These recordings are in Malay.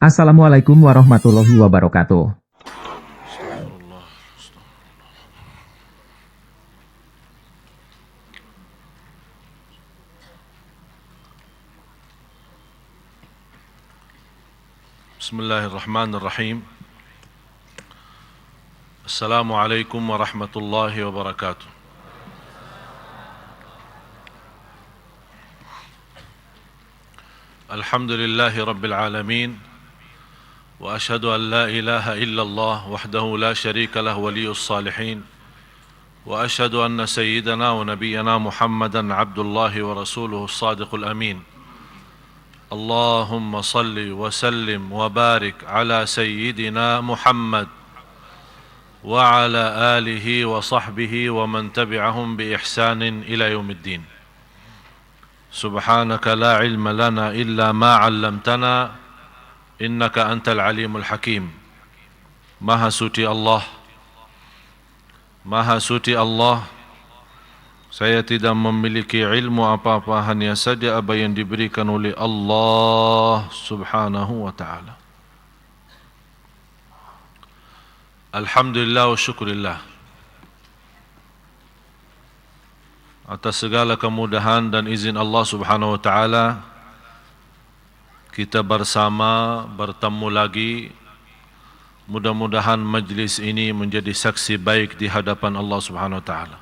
Assalamualaikum warahmatullahi wabarakatuh. Bismillahirrahmanirrahim. Assalamualaikum warahmatullahi wabarakatuh. Alhamdulillahi rabbil alamin. Wa ashhadu an la ilaha illallah wahdahu la sharika lah waliyus salihin. Wa ashhadu anna sayyidana wa nabiyyana Muhammadan abdullahi wa rasuluhu as-sadiqul amin. Allahumma salli wa sallim wa barik ala sayyidina Muhammad wa ala alihi wa sahbihi wa man tabi'ahum bi ihsanin ila yaumiddin. Subhanaka la ilma lana illa ma 'allamtana innaka antal alimul hakim. Maha suci Allah, Maha suci Allah, saya tidak memiliki ilmu apa-apa, hanya saja apa yang diberikan oleh Allah subhanahu wa ta'ala. Alhamdulillah wa syukurillah atas segala kemudahan dan izin Allah subhanahu wa ta'ala, kita bersama bertemu lagi. Mudah-mudahan majlis ini menjadi saksi baik di hadapan Allah subhanahu wa ta'ala.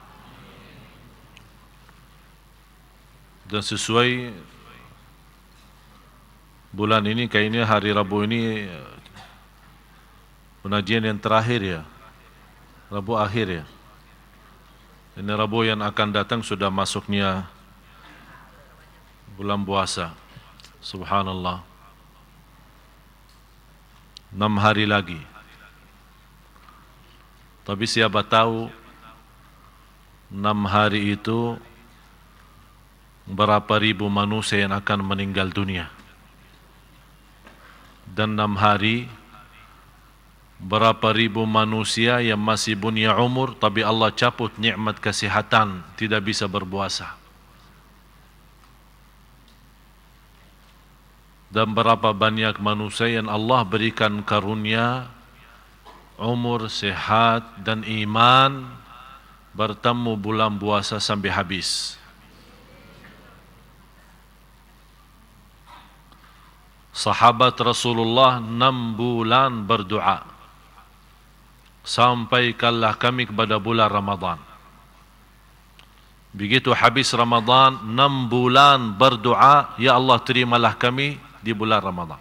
Dan sesuai bulan ini, kayaknya hari Rabu ini pengajian yang terakhir ya, Rabu akhir ya. Ini Rabu yang akan datang sudah masuknya bulan puasa. Subhanallah, 6 hari lagi. Tapi siapa tahu 6 hari itu berapa ribu manusia yang akan meninggal dunia. Dan 6 hari berapa ribu manusia yang masih punya umur, tapi Allah cabut nikmat kesehatan, tidak bisa berpuasa. Dan berapa banyak manusia yang Allah berikan karunia umur, sehat dan iman, bertemu bulan puasa sampai habis. Sahabat Rasulullah 6 bulan berdoa, sampaikanlah kami kepada bulan Ramadan. Begitu habis Ramadan, 6 bulan berdoa, ya Allah terimalah kami di bulan Ramadan.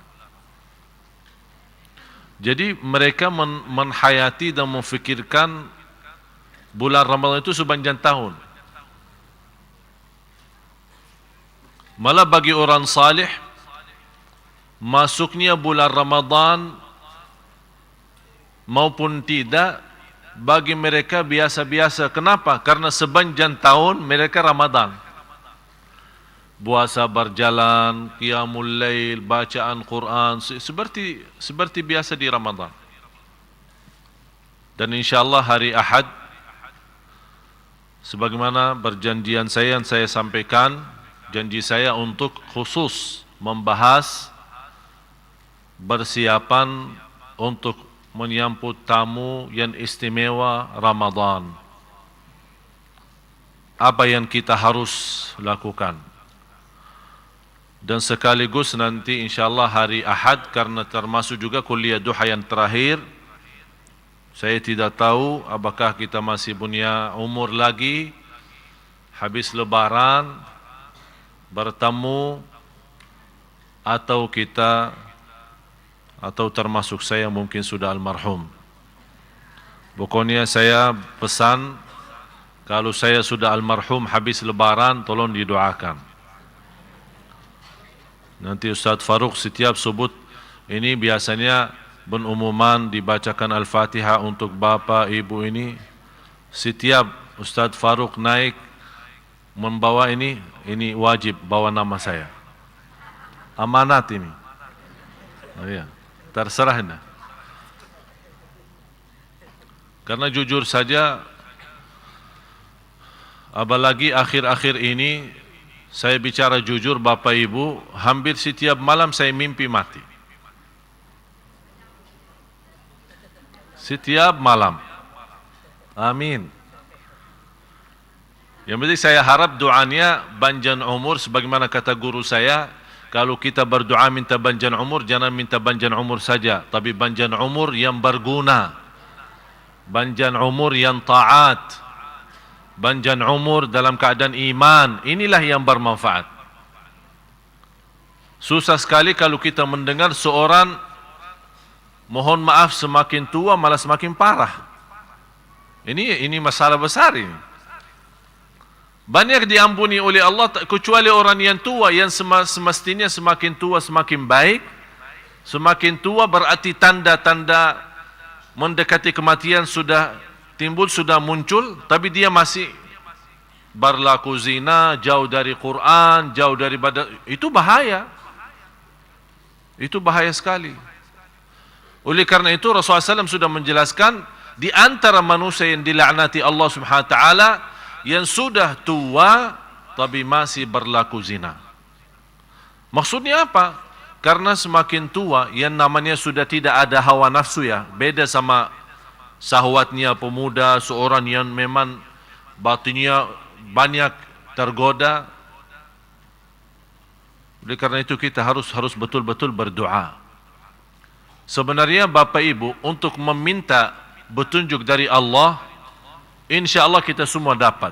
Jadi mereka menhayati dan memfikirkan bulan Ramadan itu sepanjang tahun. Malah bagi orang salih, masuknya bulan Ramadan maupun tidak, bagi mereka biasa-biasa. Kenapa? Karena sepanjang tahun mereka Ramadan. Puasa berjalan, qiyamul lail, bacaan Quran, seperti biasa di Ramadan. Dan insyaallah hari Ahad, sebagaimana perjanjian saya yang saya sampaikan, janji saya untuk khusus membahas persiapan untuk menyambut tamu yang istimewa Ramadan. Apa yang kita harus lakukan? Dan sekaligus nanti insyaallah hari Ahad, karena termasuk juga kuliah duha yang terakhir, saya tidak tahu apakah kita masih punya umur lagi habis lebaran bertemu, atau termasuk saya mungkin sudah almarhum. Pokoknya saya pesan, kalau saya sudah almarhum habis lebaran, tolong didoakan. Nanti Ustaz Faruk setiap sebut ini, biasanya pengumuman dibacakan Al-Fatihah untuk bapak ibu ini. Setiap Ustaz Faruk naik membawa ini wajib bawa nama saya. Amanat ini. Oh iya, terserah ini. Karena jujur saja, apalagi akhir-akhir ini, saya bicara jujur Bapak Ibu, hampir setiap malam saya mimpi mati. setiap malam. Amin. Yang penting saya harap doanya panjang umur, sebagaimana kata guru saya, kalau kita berdoa minta panjang umur, jangan minta panjang umur saja, tapi panjang umur yang berguna, panjang umur yang taat, panjang umur dalam keadaan iman. Inilah yang bermanfaat. Susah sekali kalau kita mendengar seorang, mohon maaf, semakin tua malah semakin parah. Ini masalah besar ini. Banyak diampuni oleh Allah kecuali orang yang tua, yang semestinya semakin tua semakin baik. Semakin tua berarti tanda-tanda mendekati kematian sudah timbul, sudah muncul, tapi dia masih berlaku zina, jauh dari Quran, jauh daripada, itu bahaya. Itu bahaya sekali. Oleh karena itu Rasulullah SAW sudah menjelaskan, di antara manusia yang dilaknati Allah Subhanahu wa taala yang sudah tua tapi masih berlaku zina. Maksudnya apa? Karena semakin tua yang namanya sudah tidak ada hawa nafsu ya, beda sama syahwatnya pemuda, seorang yang memang batinnya banyak tergoda. Oleh karena itu kita harus betul-betul berdoa. Sebenarnya Bapak Ibu, untuk meminta petunjuk dari Allah, insya-Allah kita semua dapat.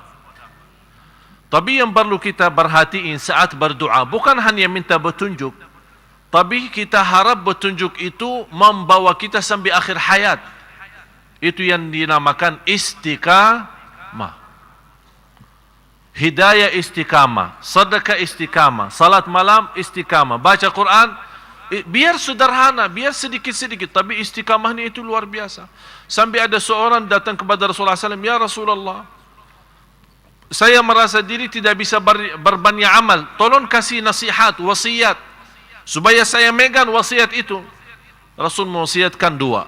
Tapi yang perlu kita perhatiin saat berdoa, bukan hanya minta petunjuk, tapi kita harap petunjuk itu membawa kita sampai akhir hayat. Itu yang dinamakan istiqamah. Hidayah istiqamah, sedekah istiqamah, salat malam istiqamah, baca Quran, biar sederhana, biar sedikit-sedikit, tapi istiqamahnya itu luar biasa. Sampai ada seorang datang kepada Rasulullah SAW, ya Rasulullah, saya merasa diri tidak bisa berbanyak amal, tolong kasih nasihat, wasiat, supaya saya megang wasiat itu. Rasul mewasiatkan dua: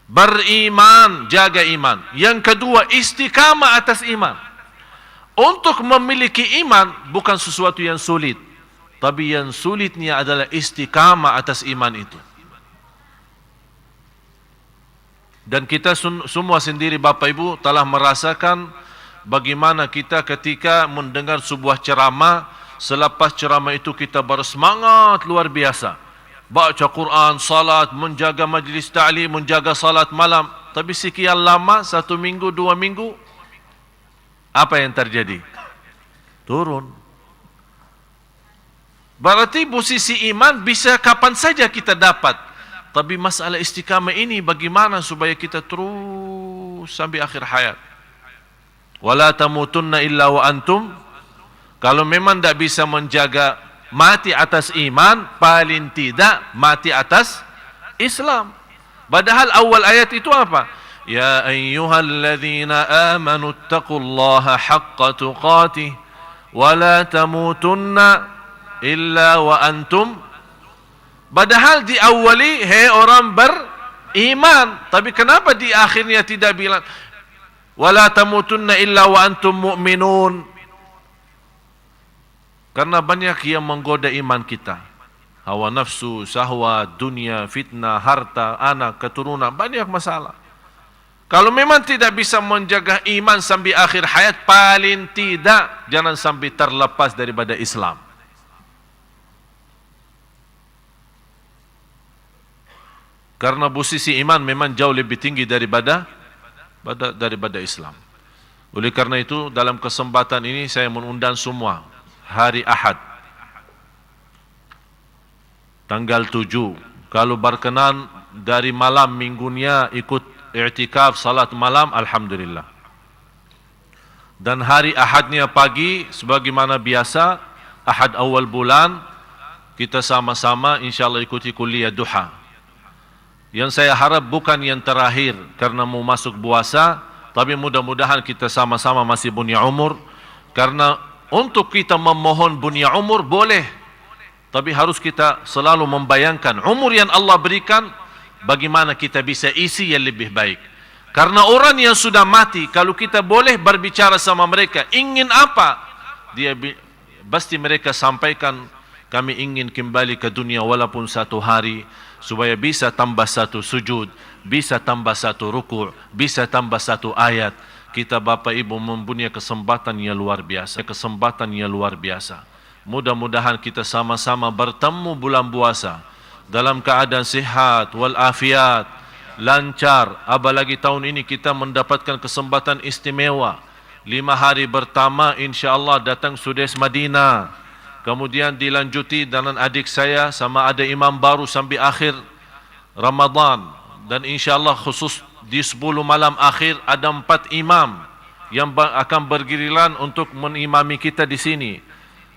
beriman, jaga iman. Yang kedua, istiqamah atas iman. Untuk memiliki iman bukan sesuatu yang sulit, tapi yang sulitnya adalah istiqamah atas iman itu. Dan kita semua sendiri Bapak Ibu telah merasakan bagaimana kita ketika mendengar sebuah ceramah, selepas ceramah itu kita bersemangat luar biasa, baca Quran, salat, menjaga majlis ta'lim, menjaga salat malam. Tapi sekian lama, 1 minggu, 2 minggu, apa yang terjadi? Turun. Berarti posisi iman bisa kapan saja kita dapat, tapi masalah istiqamah ini bagaimana supaya kita terus sampai akhir hayat. Wala tamutunna illa wa antum. Kalau memang tidak bisa menjaga mati atas iman, paling tidak mati atas Islam. Padahal awal ayat itu apa? Ya ayyuhalladzina amanu taqullaha haqqa tuqatih wa la tamutunna illa wa antum. Padahal diawali hai orang beriman, tapi kenapa di akhirnya tidak bilang wala tamutunna illa wa antum mu'minun? Karena banyak yang menggoda iman kita. Hawa nafsu, syahwat, dunia, fitnah, harta, anak, keturunan, banyak masalah. Kalau memang tidak bisa menjaga iman sampai akhir hayat, paling tidak jangan sampai terlepas daripada Islam. Karena posisi iman memang jauh lebih tinggi daripada Islam. Oleh karena itu dalam kesempatan ini saya mengundang semua hari Ahad tanggal 7, kalau berkenan dari malam minggunya ikut i'tikaf salat malam, alhamdulillah. Dan hari Ahadnya pagi sebagaimana biasa, Ahad awal bulan kita sama-sama insyaallah ikuti kuliah duha. Yang saya harap bukan yang terakhir karena mau masuk puasa, tapi mudah-mudahan kita sama-sama masih punya umur. Karena untuk kita memohon punya umur boleh, tapi harus kita selalu membayangkan umur yang Allah berikan, bagaimana kita bisa isi yang lebih baik. Karena orang yang sudah mati, kalau kita boleh berbicara sama mereka, ingin apa? Pasti mereka sampaikan, kami ingin kembali ke dunia walaupun 1 hari, supaya bisa tambah satu sujud, bisa tambah satu ruku', bisa tambah satu ayat. Kita Bapak Ibu mempunyai kesempatan yang luar biasa, kesempatan yang luar biasa. Mudah-mudahan kita sama-sama bertemu bulan puasa dalam keadaan sihat wal afiat, lancar. Apalagi tahun ini kita mendapatkan kesempatan istimewa. 5 hari pertama insya-Allah datang Sudais Madinah. Kemudian dilanjuti dengan adik saya sama ada imam baru sampai akhir Ramadan. Dan insya-Allah khusus di 10 malam akhir ada 4 imam yang akan bergiliran untuk mengimami kita di sini.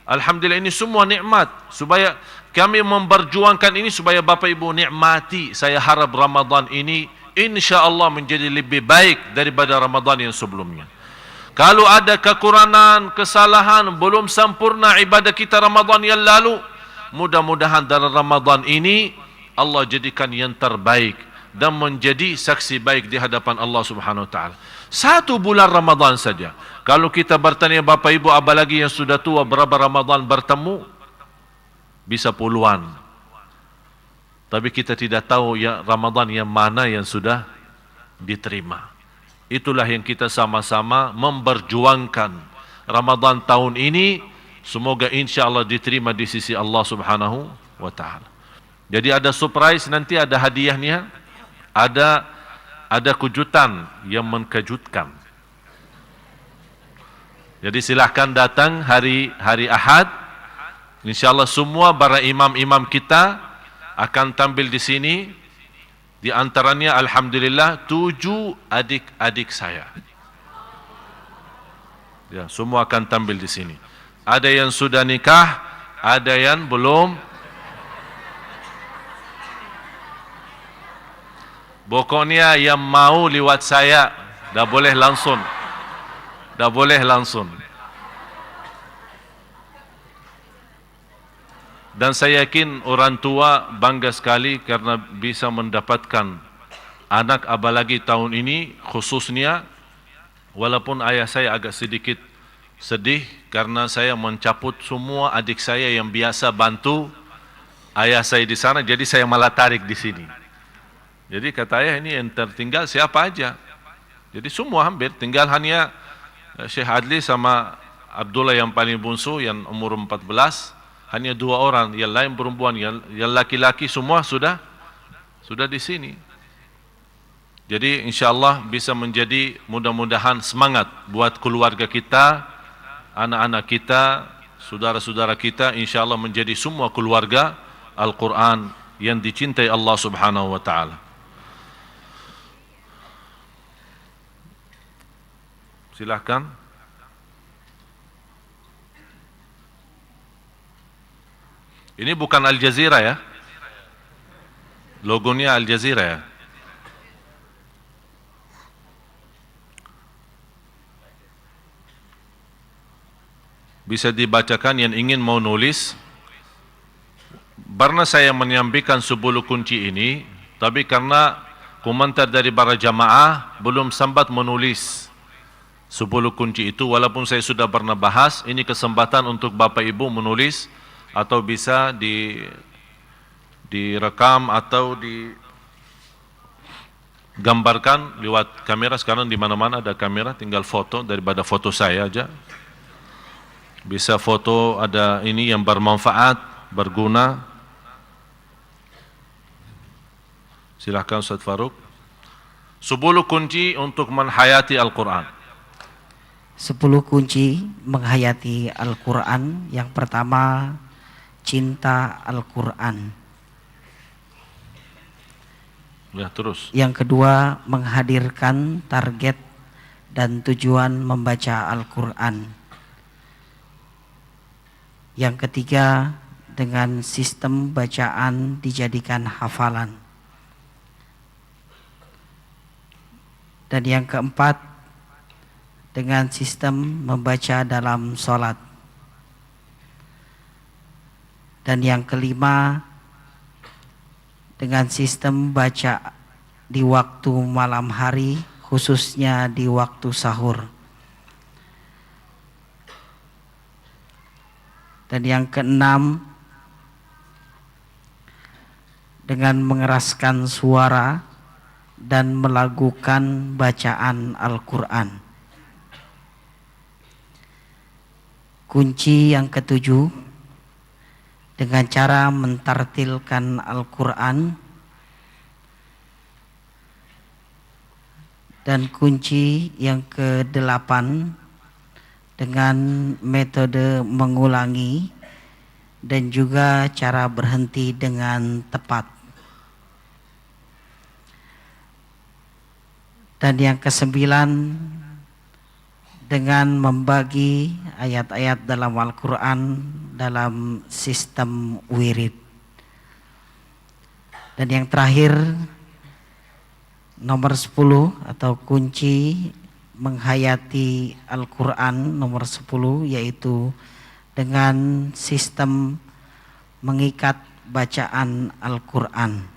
Alhamdulillah, ini semua nikmat. Supaya kami memperjuangkan ini supaya Bapak Ibu nikmati. Saya harap Ramadan ini insya-Allah menjadi lebih baik daripada Ramadan yang sebelumnya. Kalau ada kekurangan, kesalahan, belum sempurna ibadah kita Ramadan yang lalu, mudah-mudahan dalam Ramadan ini Allah jadikan yang terbaik dan menjadi saksi baik di hadapan Allah Subhanahu wa taala. 1 bulan Ramadan saja. Kalau kita bertanya Bapak Ibu, apalagi yang sudah tua, berapa Ramadan bertemu? Bisa puluhan. Tapi kita tidak tahu ya Ramadan yang mana yang sudah diterima. Itulah yang kita sama-sama memperjuangkan. Ramadan tahun ini semoga insya-Allah diterima di sisi Allah Subhanahu wa taala. Jadi ada surprise, nanti ada hadiahnya, ada kejutan yang mengejutkan. Jadi silahkan datang hari Ahad. Insya-Allah semua para imam-imam kita akan tampil di sini. Di antaranya alhamdulillah 7 adik-adik saya. Ya, semua akan tampil di sini. Ada yang sudah nikah, ada yang belum. Pokoknya yang mau lewat saya, dah boleh langsung. Dah boleh langsung. Dan saya yakin orang tua bangga sekali karena bisa mendapatkan anak, apalagi tahun ini khususnya. Walaupun ayah saya agak sedikit sedih karena saya mencabut semua adik saya yang biasa bantu ayah saya di sana, jadi saya malah tarik di sini. Jadi kata ayah, ini yang tertinggal siapa aja? Jadi semua hampir, tinggal hanya Syekh Adli sama Abdullah yang paling bungsu yang umur 14. Hanya 2 orang, yang lain perempuan, yang laki-laki semua sudah di sini. Jadi insya-Allah bisa menjadi mudah-mudahan semangat buat keluarga kita, anak-anak kita, saudara-saudara kita, insya-Allah menjadi semua keluarga Al-Quran yang dicintai Allah Subhanahu wa taala. Silakan. Ini bukan Al Jazeera ya. Logonya Al Jazeera ya. Bisa dibacakan yang ingin mau nulis. Karena saya menyampaikan 10 kunci ini, tapi karena komentar dari para jamaah belum sempat menulis 10 kunci itu, walaupun saya sudah pernah bahas. Ini kesempatan untuk Bapak Ibu menulis, atau bisa direkam atau digambarkan lewat kamera. Sekarang di mana-mana ada kamera, tinggal foto daripada foto saya aja. Bisa foto, ada ini yang bermanfaat, berguna. Silakan Ustaz Farouk. 10 kunci untuk menghayati Al-Quran. 10 kunci menghayati Al-Quran. Yang pertama, cinta Al-Quran. Ya, terus. Yang kedua, menghadirkan target dan tujuan membaca Al-Quran. Yang ketiga, dengan sistem bacaan dijadikan hafalan. Dan yang keempat, dengan sistem membaca dalam sholat. Dan yang kelima, dengan sistem baca di waktu malam hari, khususnya di waktu sahur. Dan yang keenam, dengan mengeraskan suara dan melakukan bacaan Al-Quran. Kunci yang ketujuh, dengan cara mentartilkan Al-Quran. Dan kunci yang kedelapan, dengan metode mengulangi dan juga cara berhenti dengan tepat. Dan yang kesembilan, dengan membagi ayat-ayat dalam Al-Quran dalam sistem wirid. Dan yang terakhir, nomor 10 atau kunci menghayati Al-Quran nomor 10, yaitu dengan sistem mengikat bacaan Al-Quran.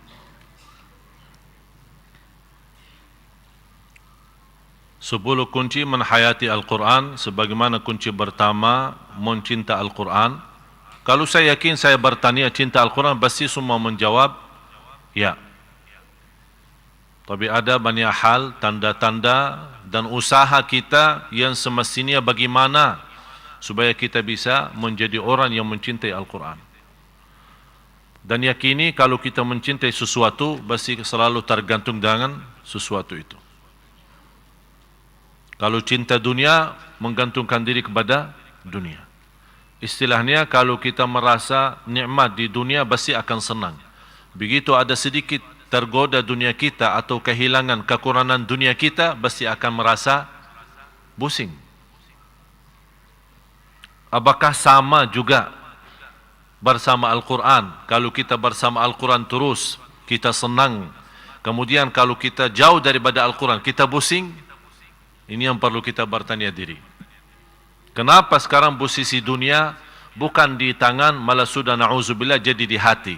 Sepuluh kunci menghayati Al-Quran. Sebagaimana kunci pertama, mencinta Al-Quran. Kalau saya yakin saya bertanya cinta Al-Quran, pasti semua menjawab ya. Tapi ada banyak hal, tanda-tanda dan usaha kita yang semestinya bagaimana supaya kita bisa menjadi orang yang mencintai Al-Quran. Dan yakini kalau kita mencintai sesuatu, pasti selalu tergantung dengan sesuatu itu. Kalau cinta dunia, menggantungkan diri kepada dunia. Istilahnya, kalau kita merasa nikmat di dunia, pasti akan senang. Begitu ada sedikit tergoda dunia kita atau kehilangan kekurangan dunia kita, pasti akan merasa pusing. Apakah sama juga bersama Al-Quran? Kalau kita bersama Al-Quran terus, kita senang. Kemudian kalau kita jauh daripada Al-Quran, kita pusing. Ini yang perlu kita bertanya diri. Kenapa sekarang posisi dunia bukan di tangan, malah sudah na'udzubillah jadi di hati?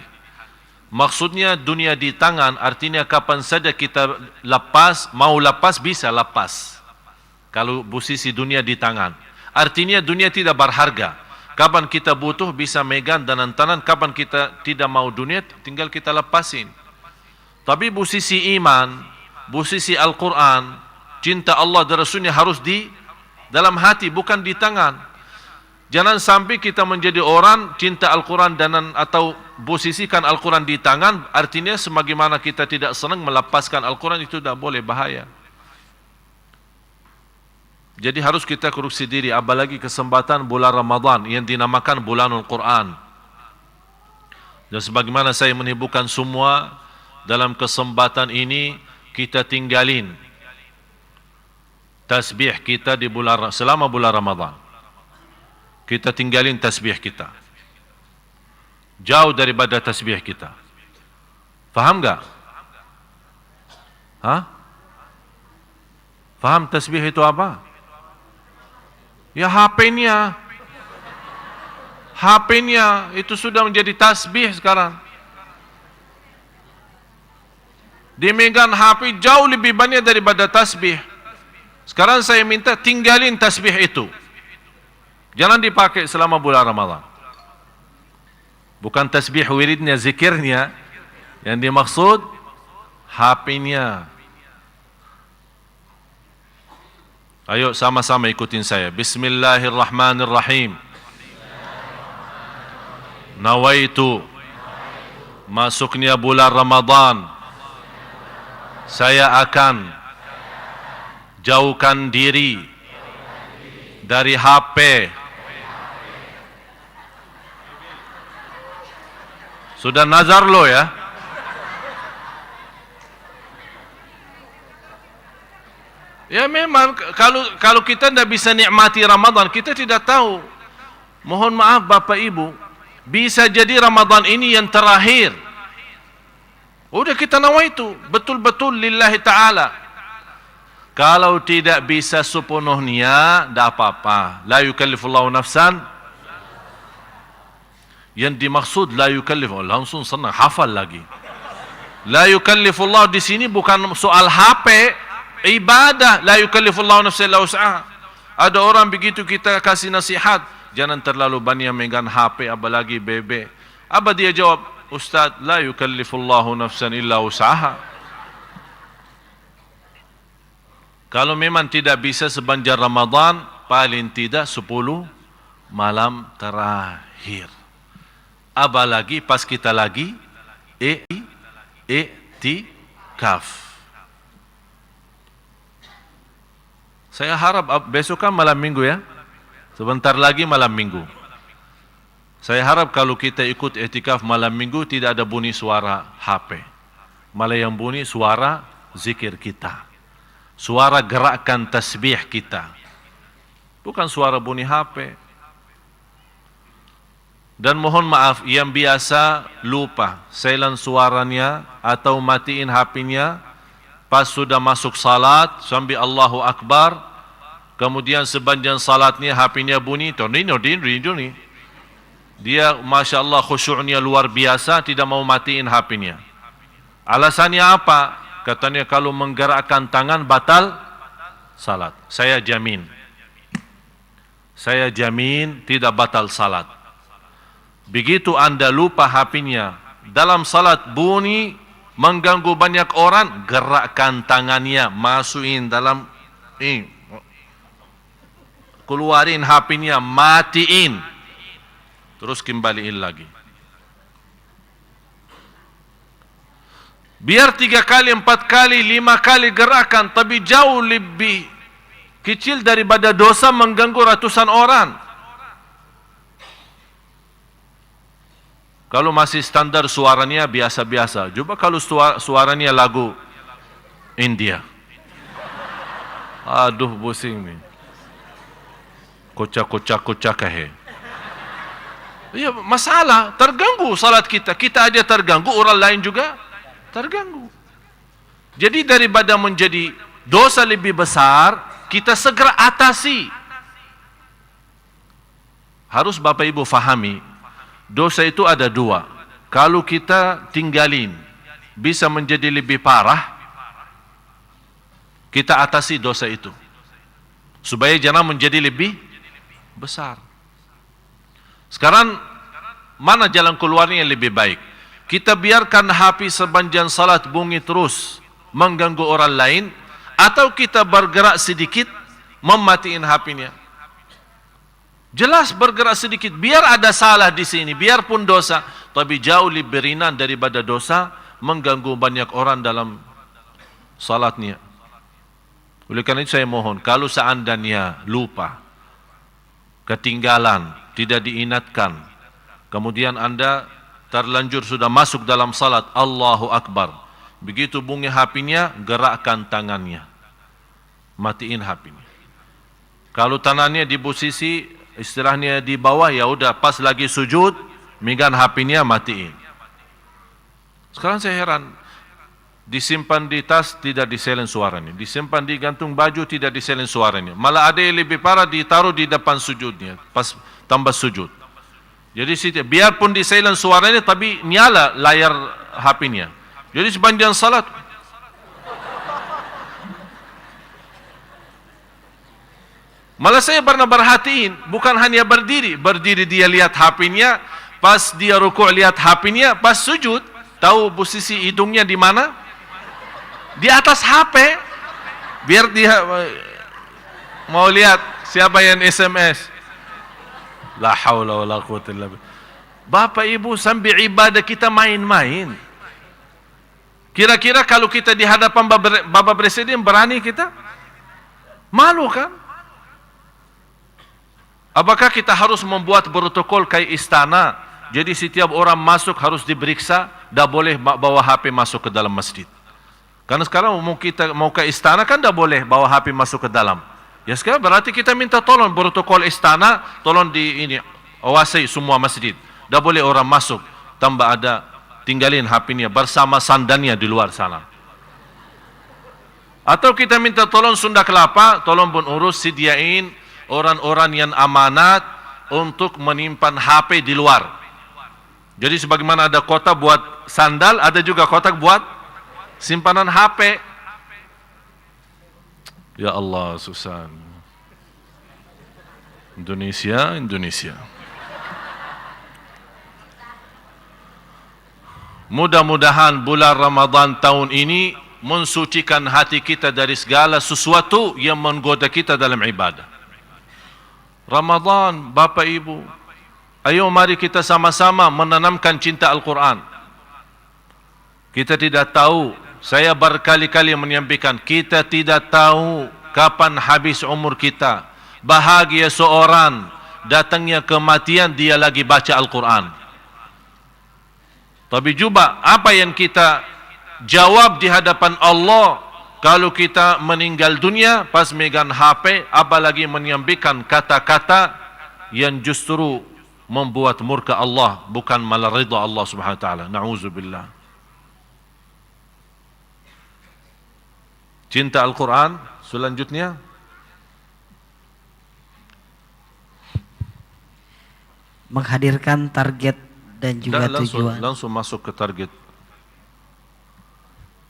Maksudnya dunia di tangan artinya kapan saja kita lepas, mau lepas bisa lepas. Kalau posisi dunia di tangan, artinya dunia tidak berharga. Kapan kita butuh bisa megang dan tangan, kapan kita tidak mau dunia tinggal kita lepasin. Tapi posisi iman, posisi Al-Quran, cinta Allah dan Rasulnya harus di dalam hati, bukan di tangan. Jangan sampai kita menjadi orang cinta Al-Quran dan atau posisikan Al-Quran di tangan, artinya sebagaimana kita tidak senang melepaskan Al-Quran, itu tidak boleh, bahaya. Jadi harus kita koreksi diri, apalagi kesempatan bulan Ramadan yang dinamakan bulanul Quran. Dan sebagaimana saya menghiburkan semua, dalam kesempatan ini kita tinggalin tasbih kita di bulan selama bulan Ramadan. Kita tinggalin tasbih kita. Jauh daripada tasbih kita. Faham enggak? Hah? Faham tasbih itu apa? Ya HP-nya. HP-nya itu sudah menjadi tasbih sekarang. Dimegang HP jauh lebih banyak daripada tasbih. Sekarang saya minta tinggalin tasbih itu. Jangan dipakai selama bulan Ramadan. Bukan tasbih wiridnya, zikirnya. Yang dimaksud HP-nya. Ayo sama-sama ikutin saya. Bismillahirrahmanirrahim. Nawaitu masuknya bulan Ramadan, saya akan jauhkan diri dari HP. Sudah nazar lo ya? Ya memang kalau kita tidak bisa nikmati Ramadan, kita tidak tahu. Mohon maaf Bapak Ibu, bisa jadi Ramadan ini yang terakhir. Udah kita nawaitu betul-betul lillahi ta'ala. Kalau tidak bisa sepenuhnya, tidak apa-apa. La yukallifullahu nafsan. Yang dimaksud la yukallifullahu, langsung senang, hafal lagi. La yukallifullahu di sini bukan soal HP, ibadah. La yukallifullahu nafsan illa wus'aha. Ada orang begitu kita kasih nasihat, jangan terlalu banyak megang HP, apalagi bebek. Apa dia jawab? Ustaz, la yukallifullahu nafsan illa usaha. Kalau memang tidak bisa sepanjang Ramadan, paling tidak 10 malam terakhir. Apalagi pas kita lagi i'tikaf. Saya harap besok kan malam minggu ya. Sebentar lagi malam minggu. Saya harap kalau kita ikut i'tikaf malam minggu tidak ada bunyi suara HP. Malah yang bunyi suara zikir kita. Suara gerakan tasbih kita. Bukan suara bunyi HP. Dan mohon maaf yang biasa lupa silent suaranya atau matiin HP-nya pas sudah masuk salat sambil Allahu Akbar, kemudian sepanjang salatnya HP-nya bunyi, dia Masya Allah khusyuknya luar biasa, tidak mau matiin HP-nya. Alasannya apa? Katanya kalau menggerakkan tangan batal salat. Saya jamin tidak batal salat. Begitu Anda lupa HP-nya dalam salat bunyi mengganggu banyak orang, gerakkan tangannya, masukin dalam keluarin HP-nya, matiin, terus kembaliin lagi. Biar 3 kali, 4 kali, 5 kali gerakan, tapi jauh lebih kecil daripada dosa mengganggu ratusan orang. Kalau masih standar suaranya biasa-biasa, coba kalau suaranya lagu India. Aduh, pusing nih. Kocak he. Iya, masalah, terganggu salat kita. Kita aja terganggu, orang lain juga terganggu. Jadi daripada menjadi dosa lebih besar, kita segera atasi. Harus Bapak Ibu fahami, dosa itu ada 2. Kalau kita tinggalin bisa menjadi lebih parah, kita atasi dosa itu supaya jangan menjadi lebih besar. Sekarang mana jalan keluarnya yang lebih baik? Kita biarkan HP sepanjang salat bunyi terus mengganggu orang lain, atau kita bergerak sedikit mematiin HP-nya? Jelas bergerak sedikit, biar ada salah di sini, biarpun dosa, tapi jauh lebih ringan daripada dosa mengganggu banyak orang dalam salatnya. Oleh karena itu saya mohon, kalau seandainya lupa, ketinggalan, tidak diingatkan, kemudian Anda terlanjur sudah masuk dalam salat, Allahu Akbar, begitu bunyi HP-nya, gerakkan tangannya, matiin HP-nya. Kalau tangannya di posisi istilahnya di bawah, ya udah pas lagi sujud megang HP-nya matiin. Sekarang saya heran, disimpan di tas tidak disilent suaranya, disimpan di gantung baju tidak disilent suaranya, malah ada yang lebih parah ditaruh di depan sujudnya pas tambah sujud. Jadi biarpun di silent suaranya tapi nyala layar HP-nya. Jadi sepanjang salat malah saya pernah perhatiin, bukan hanya berdiri dia lihat HP-nya, pas dia rukuk lihat HP-nya, pas sujud tahu posisi hidungnya di mana? Di atas HP, biar dia mau lihat siapa yang SMS. La haula wala quwwata illa billah. Bapak Ibu, sambil ibadah kita main-main. Kira-kira kalau kita di hadapan Bapak Presiden berani kita? Malu kan? Apakah kita harus membuat protokol kayak istana? Jadi setiap orang masuk harus diperiksa, tidak boleh bawa HP masuk ke dalam masjid. Karena sekarang kita mau ke istana kan tidak boleh bawa HP masuk ke dalam. Ya sekarang berarti kita minta tolong protokol istana, tolong awasi semua masjid. Tidak boleh orang masuk tambah ada tinggalin HP-nya bersama sandannya di luar sana. Atau kita minta tolong Sunda Kelapa, tolong pun urus sediain orang-orang yang amanat untuk menyimpan HP di luar. Jadi sebagaimana ada kotak buat sandal, ada juga kotak buat simpanan HP. Ya Allah, susah. Indonesia. Mudah-mudahan bulan Ramadan tahun ini mensucikan hati kita dari segala sesuatu yang menggoda kita dalam ibadah. Ramadan, Bapak Ibu, ayo mari kita sama-sama menanamkan cinta Al-Quran. Kita tidak tahu, saya berkali-kali menyampaikan, kita tidak tahu kapan habis umur kita. Bahagia seorang, datangnya kematian, dia lagi baca Al-Quran. Tapi juga apa yang kita jawab di hadapan Allah kalau kita meninggal dunia pas megang HP, apalagi menyampaikan kata-kata yang justru membuat murka Allah, bukan malah ridha Allah Subhanahu wa taala. Na'udzubillah. Cinta Al-Quran selanjutnya. Menghadirkan target dan juga tujuan. Langsung masuk ke target.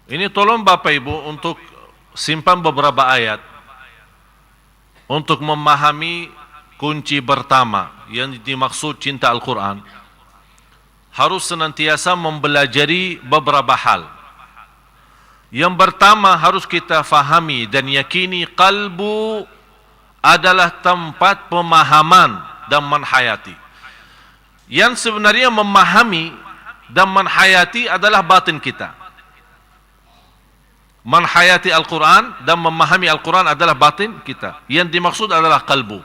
Ini tolong Bapak Ibu untuk simpan beberapa ayat untuk memahami kunci pertama yang dimaksud cinta Al-Quran. Harus senantiasa mempelajari beberapa hal. Yang pertama harus kita fahami dan yakini, kalbu adalah tempat pemahaman dan menhayati. Yang sebenarnya memahami dan menhayati adalah batin kita. Menhayati Al-Quran dan memahami Al-Quran adalah batin kita. Yang dimaksud adalah kalbu.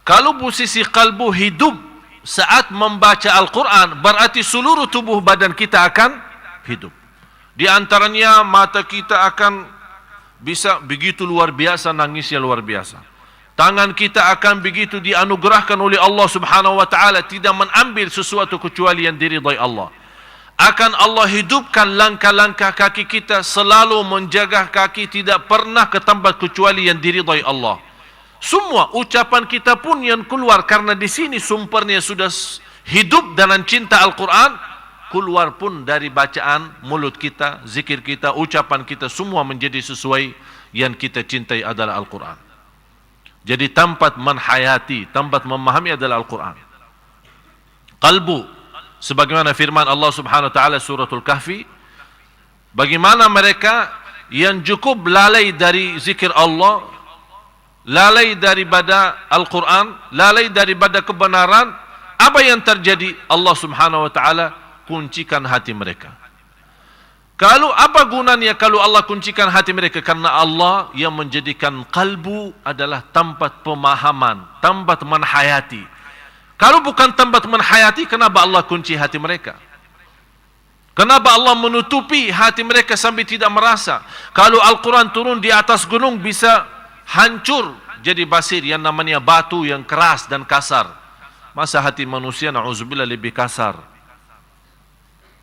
Kalau posisi kalbu hidup saat membaca Al-Quran, berarti seluruh tubuh badan kita akan hidup. Di antaranya mata kita akan bisa begitu luar biasa, nangisnya luar biasa. Tangan kita akan begitu dianugerahkan oleh Allah Subhanahu wa taala, tidak mengambil sesuatu kecuali yang diridai Allah. Akan Allah hidupkan langkah-langkah kaki kita, selalu menjaga kaki tidak pernah ke tempat kecuali yang diridai Allah. Semua ucapan kita pun yang keluar, karena di sini sumbernya sudah hidup dengan cinta Al-Quran, keluar pun dari bacaan mulut kita, zikir kita, ucapan kita, semua menjadi sesuai yang kita cintai adalah Al-Quran. Jadi tempat menhayati, tempat memahami adalah Al-Quran. Qalbu, sebagaimana firman Allah Subhanahu wa taala suratul Kahfi, bagaimana mereka yang cukup lalai dari zikir Allah, lalai daripada Al-Quran, lalai daripada kebenaran, apa yang terjadi? Allah Subhanahu wa taala kuncikan hati mereka. Kalau apa gunanya kalau Allah kuncikan hati mereka? Karena Allah yang menjadikan kalbu adalah tempat pemahaman, tempat menhayati. Kalau bukan tempat menhayati, kenapa Allah kunci hati mereka? Kenapa Allah menutupi hati mereka sampai tidak merasa? Kalau Al-Quran turun di atas gunung bisa hancur jadi basir, yang namanya batu yang keras dan kasar. Masa hati manusia, na'udzubillah, lebih kasar?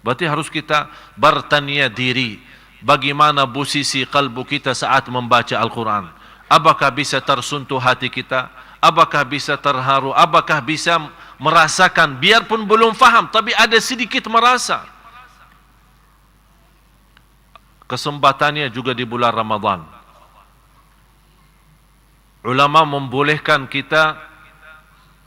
Berarti harus kita bertanya diri, bagaimana posisi kalbu kita saat membaca Al-Quran. Apakah bisa tersentuh hati kita? Apakah bisa terharu? Apakah bisa merasakan, biarpun belum faham, tapi ada sedikit merasa. Kesempatannya juga di bulan Ramadan. Ulama membolehkan kita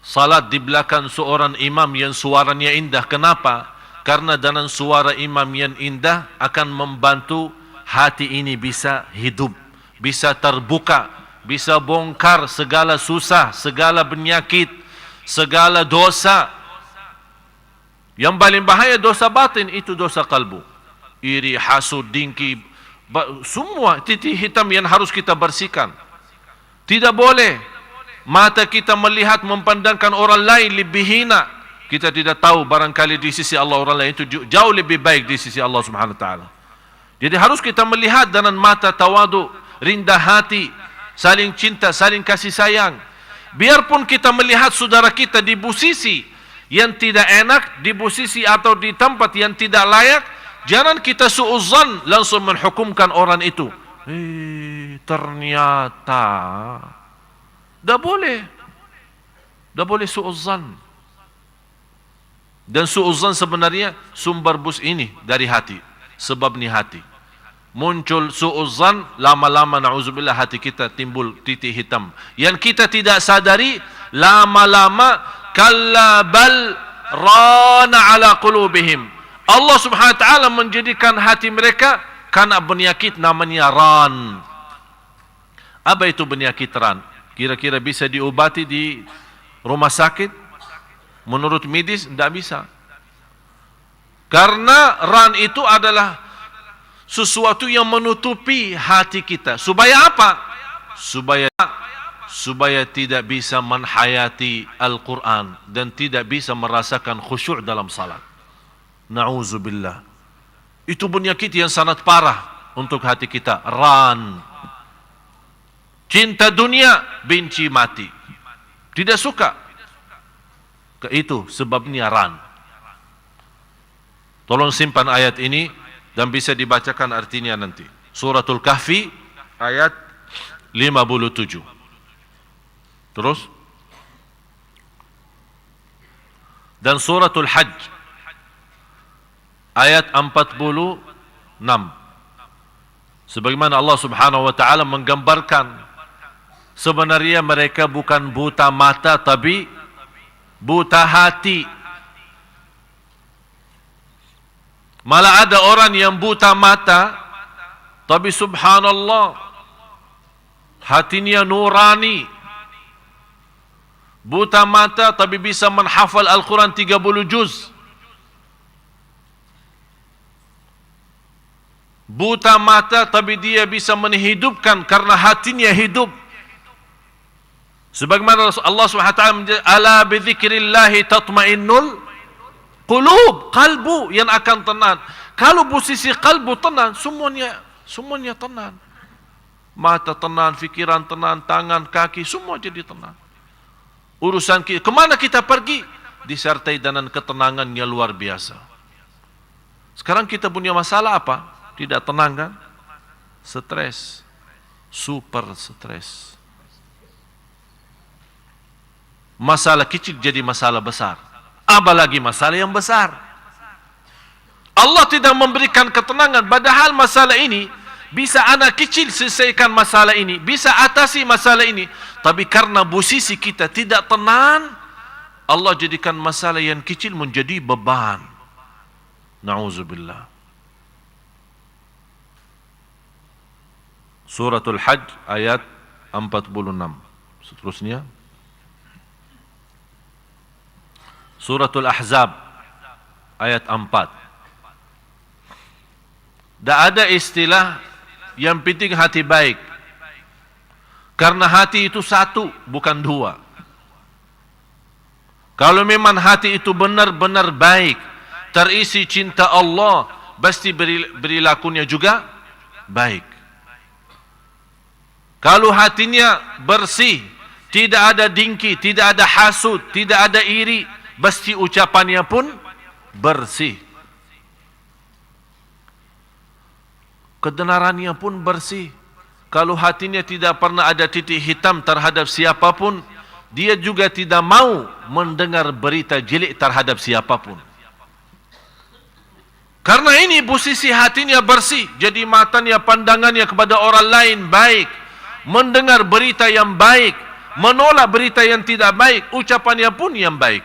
salat di belakang seorang imam yang suaranya indah. Kenapa? Karena dengan suara imam yang indah akan membantu hati ini bisa hidup, bisa terbuka, bisa bongkar segala susah, segala penyakit, segala dosa. Yang paling bahaya dosa batin itu dosa kalbu. Iri, hasud, dengki, semua titik hitam yang harus kita bersihkan. Tidak boleh mata kita melihat memandangkan orang lain lebih hina. Kita tidak tahu, barangkali di sisi Allah orang lain itu jauh lebih baik di sisi Allah Subhanahu wa taala. Jadi harus kita melihat dengan mata tawadu, rendah hati, saling cinta, saling kasih sayang. Biarpun kita melihat saudara kita di posisi yang tidak enak, di posisi atau di tempat yang tidak layak, jangan kita suudzon langsung menghukumkan orang itu. Ternyata dah boleh suudzon. Dan suudzon sebenarnya sumber bus ini dari hati. Sebab ni hati. Muncul suudzon, lama-lama na'udzubillah hati kita timbul titik hitam. Yang kita tidak sadari, lama-lama kalla bal rana ala qulubihim. Allah Subhanahu wa taala menjadikan hati mereka kena penyakit namanya ran. Apa itu penyakit ran? Kira-kira bisa diobati di rumah sakit? Menurut medis tidak bisa. Karena ran itu adalah sesuatu yang menutupi hati kita. Supaya apa? Supaya tidak bisa menhayati Al-Quran dan tidak bisa merasakan khusyuk dalam salat. Na'udzubillah. Itu penyakit yang sangat parah untuk hati kita. Ran. Cinta dunia, benci mati. Tidak suka. Itu sebabnya ran. Tolong simpan ayat ini dan bisa dibacakan artinya nanti. Suratul Kahfi ayat 57. Terus. Dan suratul Hajj ayat 46. Sebagaimana Allah Subhanahu wa taala menggambarkan sebenarnya mereka bukan buta mata tapi buta hati. Malah ada orang yang buta mata tapi subhanallah hatinya nurani. Buta mata tapi bisa menghafal Al-Quran 30 juz. Buta mata tapi dia bisa menghidupkan karena hatinya hidup. Sebagaimana Allah SWT menjadi ala bidzikrillahi tatmainnul qulub, kalbu yang akan tenang. Kalau posisi kalbu tenang, semuanya tenang. Mata tenang, fikiran tenang, tangan, kaki, semua jadi tenang. Urusan kita, kemana kita pergi? Disertai dengan ketenangan yang luar biasa. Sekarang kita punya masalah apa? Tidak tenang kan? Stres. Super stres. Masalah kecil jadi masalah besar. Apalagi masalah yang besar. Allah tidak memberikan ketenangan. Padahal masalah ini bisa anak kecil selesaikan masalah ini, bisa atasi masalah ini. Tapi karena posisi kita tidak tenang, Allah jadikan masalah yang kecil menjadi beban. Na'udzubillah. Suratul Hajj ayat 46. Seterusnya Suratul Ahzab ayat 4. Tak ada istilah yang penting hati baik. Karena hati itu satu, bukan dua. Kalau memang hati itu benar-benar baik, terisi cinta Allah, pasti perilakunya juga baik. Kalau hatinya bersih, tidak ada dengki, tidak ada hasud, tidak ada iri, pasti ucapannya pun bersih. Kebenarannya pun bersih. Kalau hatinya tidak pernah ada titik hitam terhadap siapapun, dia juga tidak mau mendengar berita jelek terhadap siapapun. Karena ini posisi hatinya bersih, jadi matanya, pandangannya kepada orang lain baik, mendengar berita yang baik, menolak berita yang tidak baik, ucapannya pun yang baik.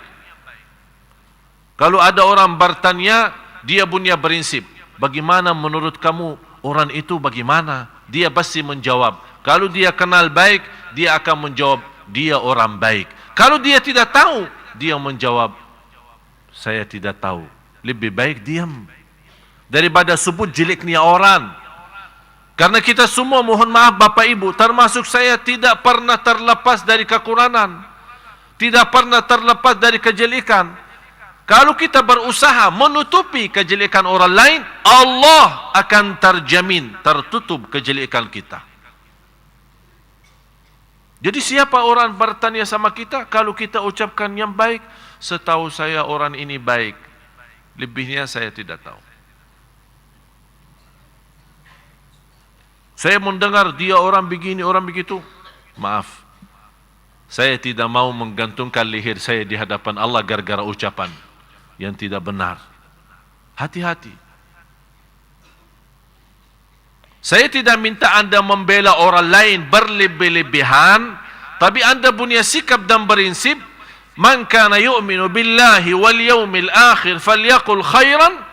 Kalau ada orang bertanya, dia punya prinsip. Bagaimana menurut kamu orang itu bagaimana? Dia pasti menjawab. Kalau dia kenal baik, dia akan menjawab, dia orang baik. Kalau dia tidak tahu, dia menjawab, saya tidak tahu. Lebih baik diam daripada sebut jeleknya orang. Karena kita semua, mohon maaf Bapak Ibu, termasuk saya, tidak pernah terlepas dari kekurangan, tidak pernah terlepas dari kejelekan. Kalau kita berusaha menutupi kejelekan orang lain, Allah akan terjamin tertutup kejelekan kita. Jadi siapa orang bertanya sama kita, kalau kita ucapkan yang baik, setahu saya orang ini baik, lebihnya saya tidak tahu. Saya mendengar dia orang begini, orang begitu. Maaf, saya tidak mau menggantungkan leher saya di hadapan Allah gara-gara ucapan yang tidak benar. Hati-hati. Saya tidak minta anda membela orang lain berlebih-lebihan, tapi anda punya sikap dan prinsip, man kana yu'minu billahi wal yawmil akhir falyaqul khairan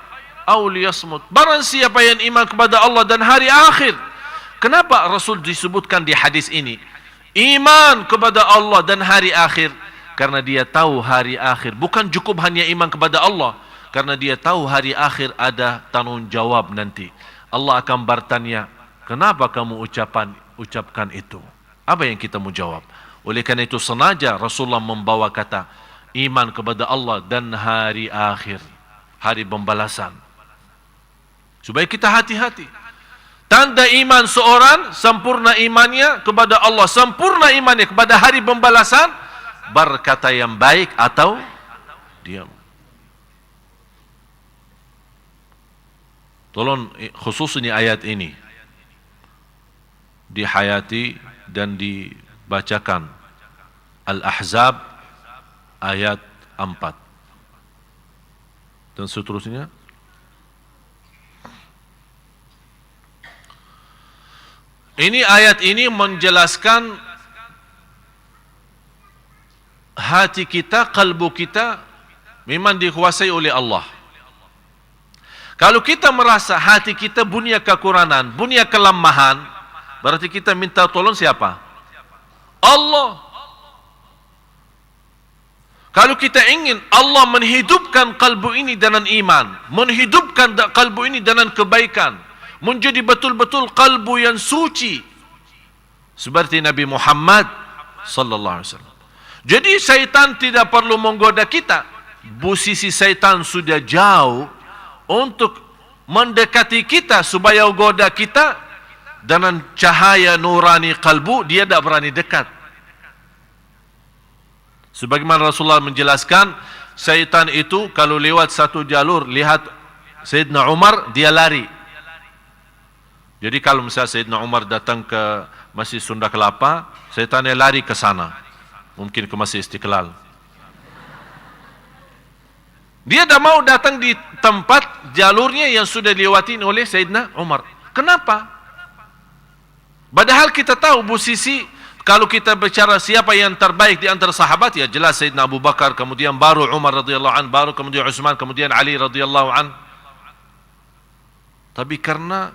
aw liyasmut. Barang siapa yang iman kepada Allah dan hari akhir. Kenapa Rasul disebutkan di hadis ini iman kepada Allah dan hari akhir? Karena dia tahu hari akhir. Bukan cukup hanya iman kepada Allah, karena dia tahu hari akhir ada tanggung jawab nanti. Allah akan bertanya, kenapa kamu ucapkan itu? Apa yang kita mau jawab? Oleh karena itu sengaja Rasulullah membawa kata iman kepada Allah dan hari akhir, hari pembalasan, supaya kita hati-hati. Tanda iman seorang, sempurna imannya kepada Allah, sempurna imannya kepada hari pembalasan, berkata yang baik atau diam. Tolong khususnya ayat ini dihayati dan dibacakan. Al-Ahzab ayat 4 dan seterusnya. Ayat ini menjelaskan hati kita, kalbu kita memang dikuasai oleh Allah. Kalau kita merasa hati kita punya kekurangan, punya kelemahan, berarti kita minta tolong siapa? Allah. Kalau kita ingin Allah menghidupkan kalbu ini dengan iman, menghidupkan kalbu ini dengan kebaikan, menjadi betul-betul kalbu yang suci seperti Nabi Muhammad sallallahu alaihi wasallam. Jadi syaitan tidak perlu menggoda kita. Posisi syaitan sudah jauh untuk mendekati kita supaya goda kita dengan cahaya nurani kalbu, dia tidak berani dekat. Sebagaimana Rasulullah menjelaskan, syaitan itu kalau lewat satu jalur, lihat Sayyidina Umar, dia lari. Jadi kalau misalnya Sayyidina Umar datang ke Masjid Sunda Kelapa, syaitannya lari ke sana, mungkin ke Masjid Istiqlal. Dia tidak mau datang di tempat jalurnya yang sudah dilewatin oleh Sayyidina Umar. Kenapa? Padahal kita tahu posisi, kalau kita bicara siapa yang terbaik di antara sahabat, ya jelas Sayyidina Abu Bakar, kemudian baru Umar radhiyallahu an, baru kemudian Utsman, kemudian Ali radhiyallahu an. Tapi karena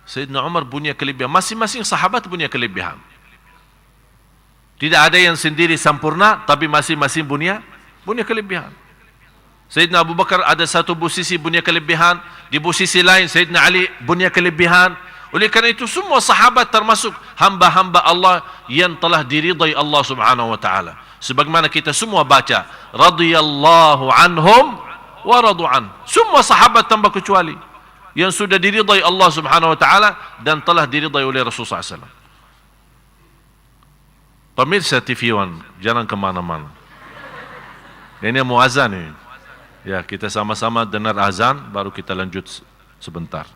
Sayyidina Umar punya kelebihan, masing-masing sahabat punya kelebihan. Tidak ada yang sendiri sempurna, tapi masing-masing punya kelebihan. Sayyidina Abu Bakar ada satu posisi punya kelebihan, di posisi lain Sayyidina Ali punya kelebihan. Oleh karena itu semua sahabat termasuk hamba-hamba Allah yang telah diridai Allah Subhanahu wa taala. Sebagaimana kita semua baca, radhiyallahu anhum wa radu an. Semua sahabat tanpa kecuali yang sudah diridai Allah Subhanahu wa taala dan telah diridai oleh Rasulullah SAW. Pemirsa TV One, jangan kemana-mana. Ini mau azan ini. Ya, kita sama-sama dengar azan, baru kita lanjut sebentar.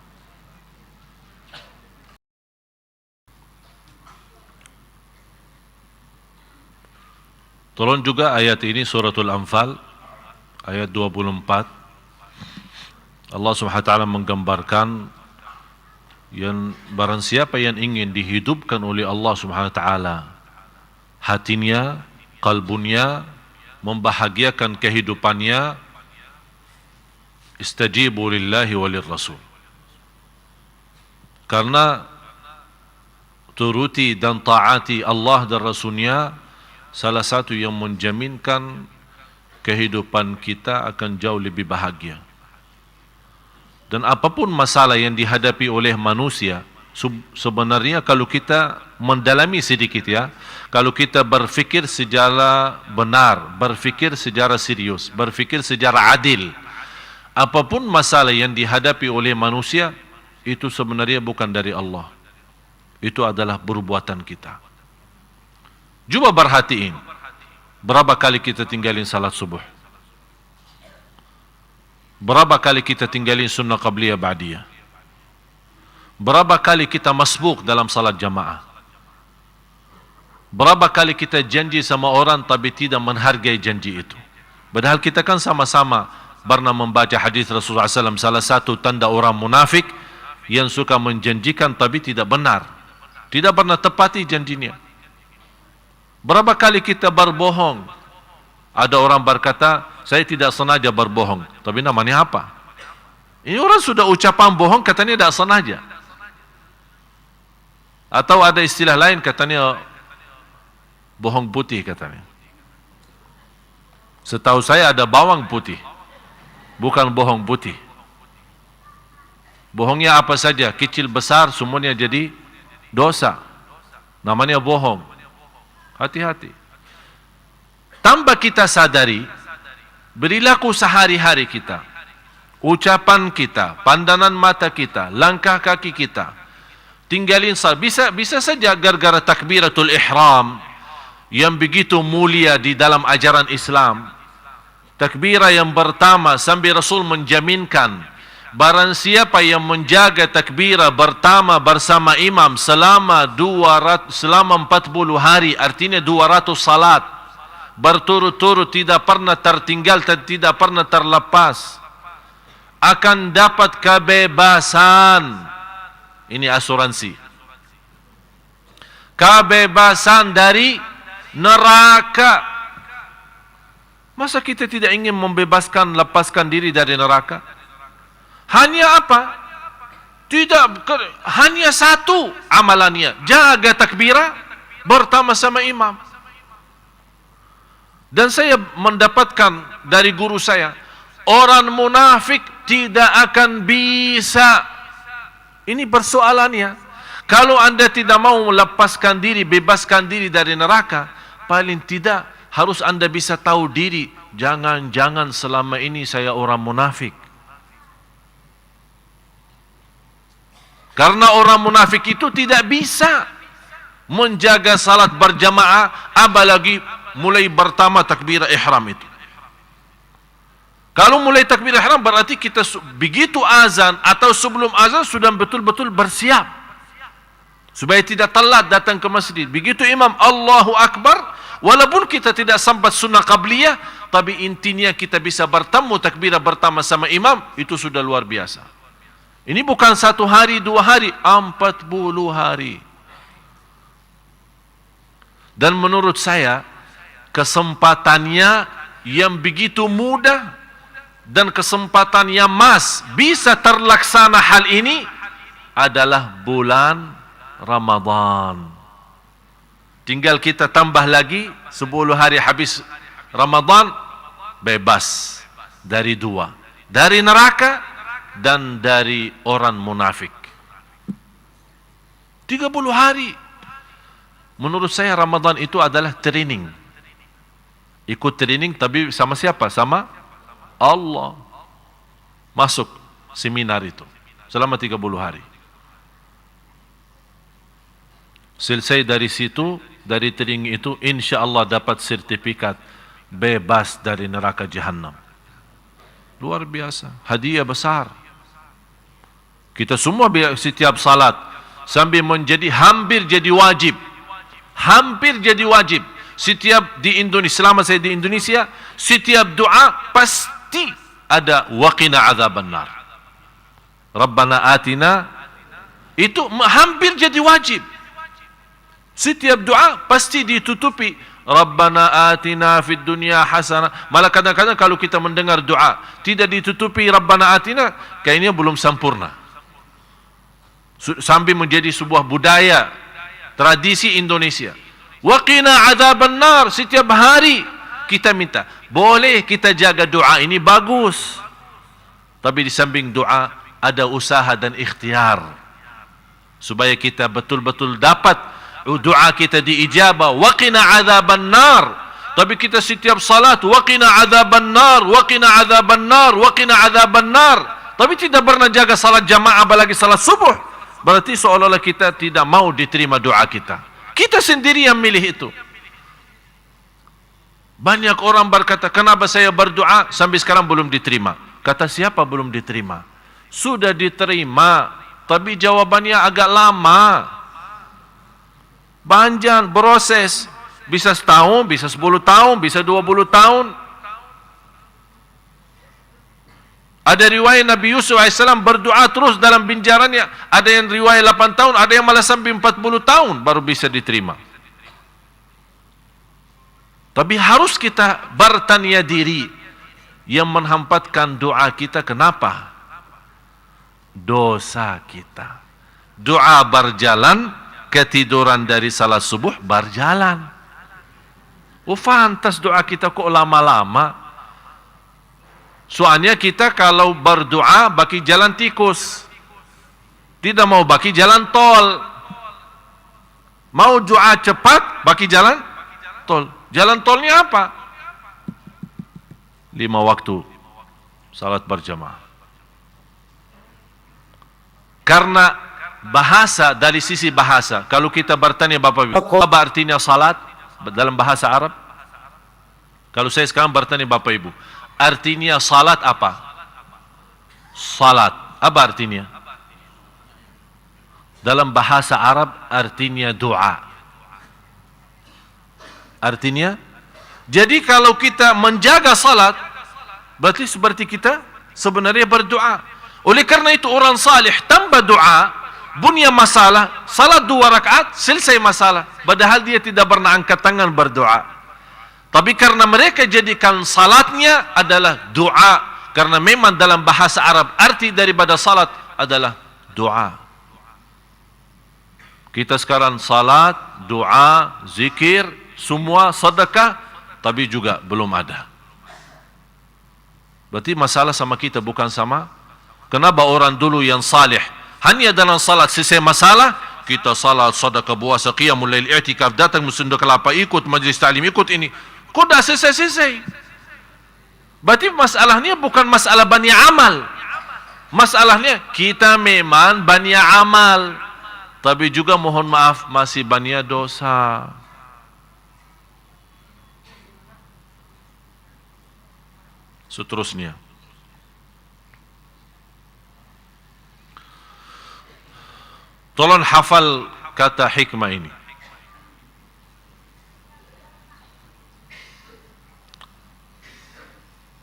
Tolong juga ayat ini suratul Anfal, ayat 24. Allah Subhanahu wa taala menggambarkan yang barang siapa yang ingin dihidupkan oleh Allah Subhanahu wa taala hatinya, kalbunya, membahagiakan kehidupannya, istajibu lillahi walir rasul. Karena turuti dan taati Allah dan Rasulnya salah satu yang menjaminkan kehidupan kita akan jauh lebih bahagia. Dan apapun masalah yang dihadapi oleh manusia, sebenarnya kalau kita mendalami sedikit ya, kalau kita berfikir secara benar, berfikir secara serius, berfikir secara adil, apapun masalah yang dihadapi oleh manusia, itu sebenarnya bukan dari Allah. Itu adalah perbuatan kita. Cuba perhatiin, berapa kali kita tinggalin salat subuh? Berapa kali kita tinggalin sunnah qabliyah ba'diyah? Berapa kali kita masbuk dalam salat jamaah? Berapa kali kita janji sama orang tapi tidak menghargai janji itu? Padahal kita kan sama-sama pernah membaca hadis Rasulullah SAW, salah satu tanda orang munafik yang suka menjanjikan tapi tidak benar, tidak pernah tepati janjinya. Berapa kali kita berbohong? Ada orang berkata, saya tidak sengaja berbohong, tapi namanya apa? Ini orang sudah ucapan bohong, katanya tidak sengaja. Atau ada istilah lain, katanya bohong putih katanya. Setahu saya ada bawang putih, bukan bohong putih. Bohongnya apa saja, kecil besar semuanya jadi dosa. Namanya bohong. Hati-hati. Tanpa kita sadari, perilaku sehari-hari kita, ucapan kita, pandangan mata kita, langkah kaki kita, tinggalin bisa saja gara-gara takbiratul ihram yang begitu mulia di dalam ajaran Islam. Takbirah yang pertama sambil Rasul menjaminkan, barang siapa yang menjaga takbirah pertama bersama imam selama 40 hari, artinya 200 salat berturut-turut, tidak pernah tertinggal dan tidak pernah terlepas, akan dapat kebebasan. Ini asuransi. Kebebasan dari neraka. Masa kita tidak ingin membebaskan, lepaskan diri dari neraka? Hanya apa? Tidak, hanya satu amalannya, jaga takbirah bertama sama imam. Dan saya mendapatkan dari guru saya, orang munafik tidak akan bisa. Ini persoalannya. Kalau anda tidak mau melepaskan diri, bebaskan diri dari neraka, paling tidak harus anda bisa tahu diri. Jangan-jangan selama ini saya orang munafik. Karena orang munafik itu tidak bisa menjaga salat berjamaah, apalagi mulai pertama takbirah ihram itu. Kalau mulai takbirah ihram berarti kita begitu azan atau sebelum azan sudah betul-betul bersiap supaya tidak telat datang ke masjid. Begitu imam Allahu Akbar, walaupun kita tidak sampai sunnah qabliyah, tapi intinya kita bisa bertemu takbirah pertama sama imam, itu sudah luar biasa. Ini bukan 1 hari, 2 hari, 40 hari. Dan menurut saya kesempatannya yang begitu mudah dan kesempatan yang emas bisa terlaksana hal ini adalah bulan Ramadan. Tinggal kita tambah lagi 10 hari habis Ramadan, bebas dari 2, dari neraka dan dari orang munafik. 30 hari. Menurut saya Ramadan itu adalah training. Ikut training, tapi sama siapa? Sama Allah. Masuk seminar itu selama 30 hari. Selesai dari situ, dari training itu, insya Allah dapat sertifikat bebas dari neraka Jahannam. Luar biasa, hadiah besar. Kita semua setiap salat sambil menjadi hampir jadi wajib. Hampir jadi wajib. Setiap di Indonesia, selama saya di Indonesia, setiap doa pasti ada waqina adzaban nar. Rabbana atina, itu hampir jadi wajib. Setiap doa pasti ditutupi Rabbana atina fid dunya hasanah. Malah kadang-kadang kalau kita mendengar doa tidak ditutupi Rabbana atina, kayaknya belum sempurna. Sampai menjadi sebuah budaya, tradisi Indonesia. Waqina adzaban nar, setiap hari kita minta. Boleh kita jaga doa ini, bagus. Tapi di samping doa ada usaha dan ikhtiar supaya kita betul-betul dapat doa kita diijabah. Waqina adzaban nar. Tapi kita setiap salat waqina adzaban nar, waqina adzaban nar, waqina adzaban nar. Tapi tidak pernah jaga salat jamaah, apalagi salat subuh. Berarti seolah-olah kita tidak mau diterima doa kita. Kita sendiri yang milih itu. Banyak orang berkata, kenapa saya berdoa sampai sekarang belum diterima? Kata siapa belum diterima? Sudah diterima, tapi jawabannya agak lama. Panjang proses. Bisa setahun, bisa 10 tahun, bisa 20 tahun. Ada riwayat Nabi Yusuf AS berdoa terus dalam binjarannya. Ada yang riwayat 8 tahun, ada yang malah sampai 40 tahun baru bisa diterima. Tapi harus kita bertanya diri yang menghambatkan doa kita. Kenapa? dosa kita. Doa berjalan, ketiduran dari salat subuh berjalan. Oh, fantas doa kita kok lama-lama. Soalnya kita kalau berdoa bagi jalan tikus, tidak mau bagi jalan tol. Mau doa cepat bagi jalan tol. Jalan tolnya apa? 5 waktu salat berjamaah. Karena bahasa, dari sisi bahasa, kalau kita bertanya Bapak Ibu, apa artinya salat dalam bahasa Arab? Kalau saya sekarang bertanya Bapak Ibu, artinya salat apa? Salat, apa artinya? Dalam bahasa Arab artinya doa. Artinya, jadi kalau kita menjaga salat, berarti seperti kita sebenarnya berdoa. Oleh karena itu orang salih tanpa doa, punya masalah, salat 2 rakaat, selesai masalah. Padahal dia tidak pernah angkat tangan berdoa. Tapi karena mereka jadikan salatnya adalah doa. Karena memang dalam bahasa Arab, arti daripada salat adalah doa. Kita sekarang salat, doa, zikir, semua sedekah, tapi juga belum ada. Berarti masalah sama kita, bukan sama. Kenapa orang dulu yang salih hanya dalam salat selesai masalah, kita salat, sedekah, puasa, qiyamul lail, i'tikaf, datang musunda kelapa, ikut majlis ta'lim, ikut ini, kok dah selesai-selesai. Berarti masalahnya bukan masalah banyak amal. Masalahnya kita memang banyak amal, tapi juga mohon maaf masih banyak dosa. Seterusnya, tolong hafal kata hikmah ini.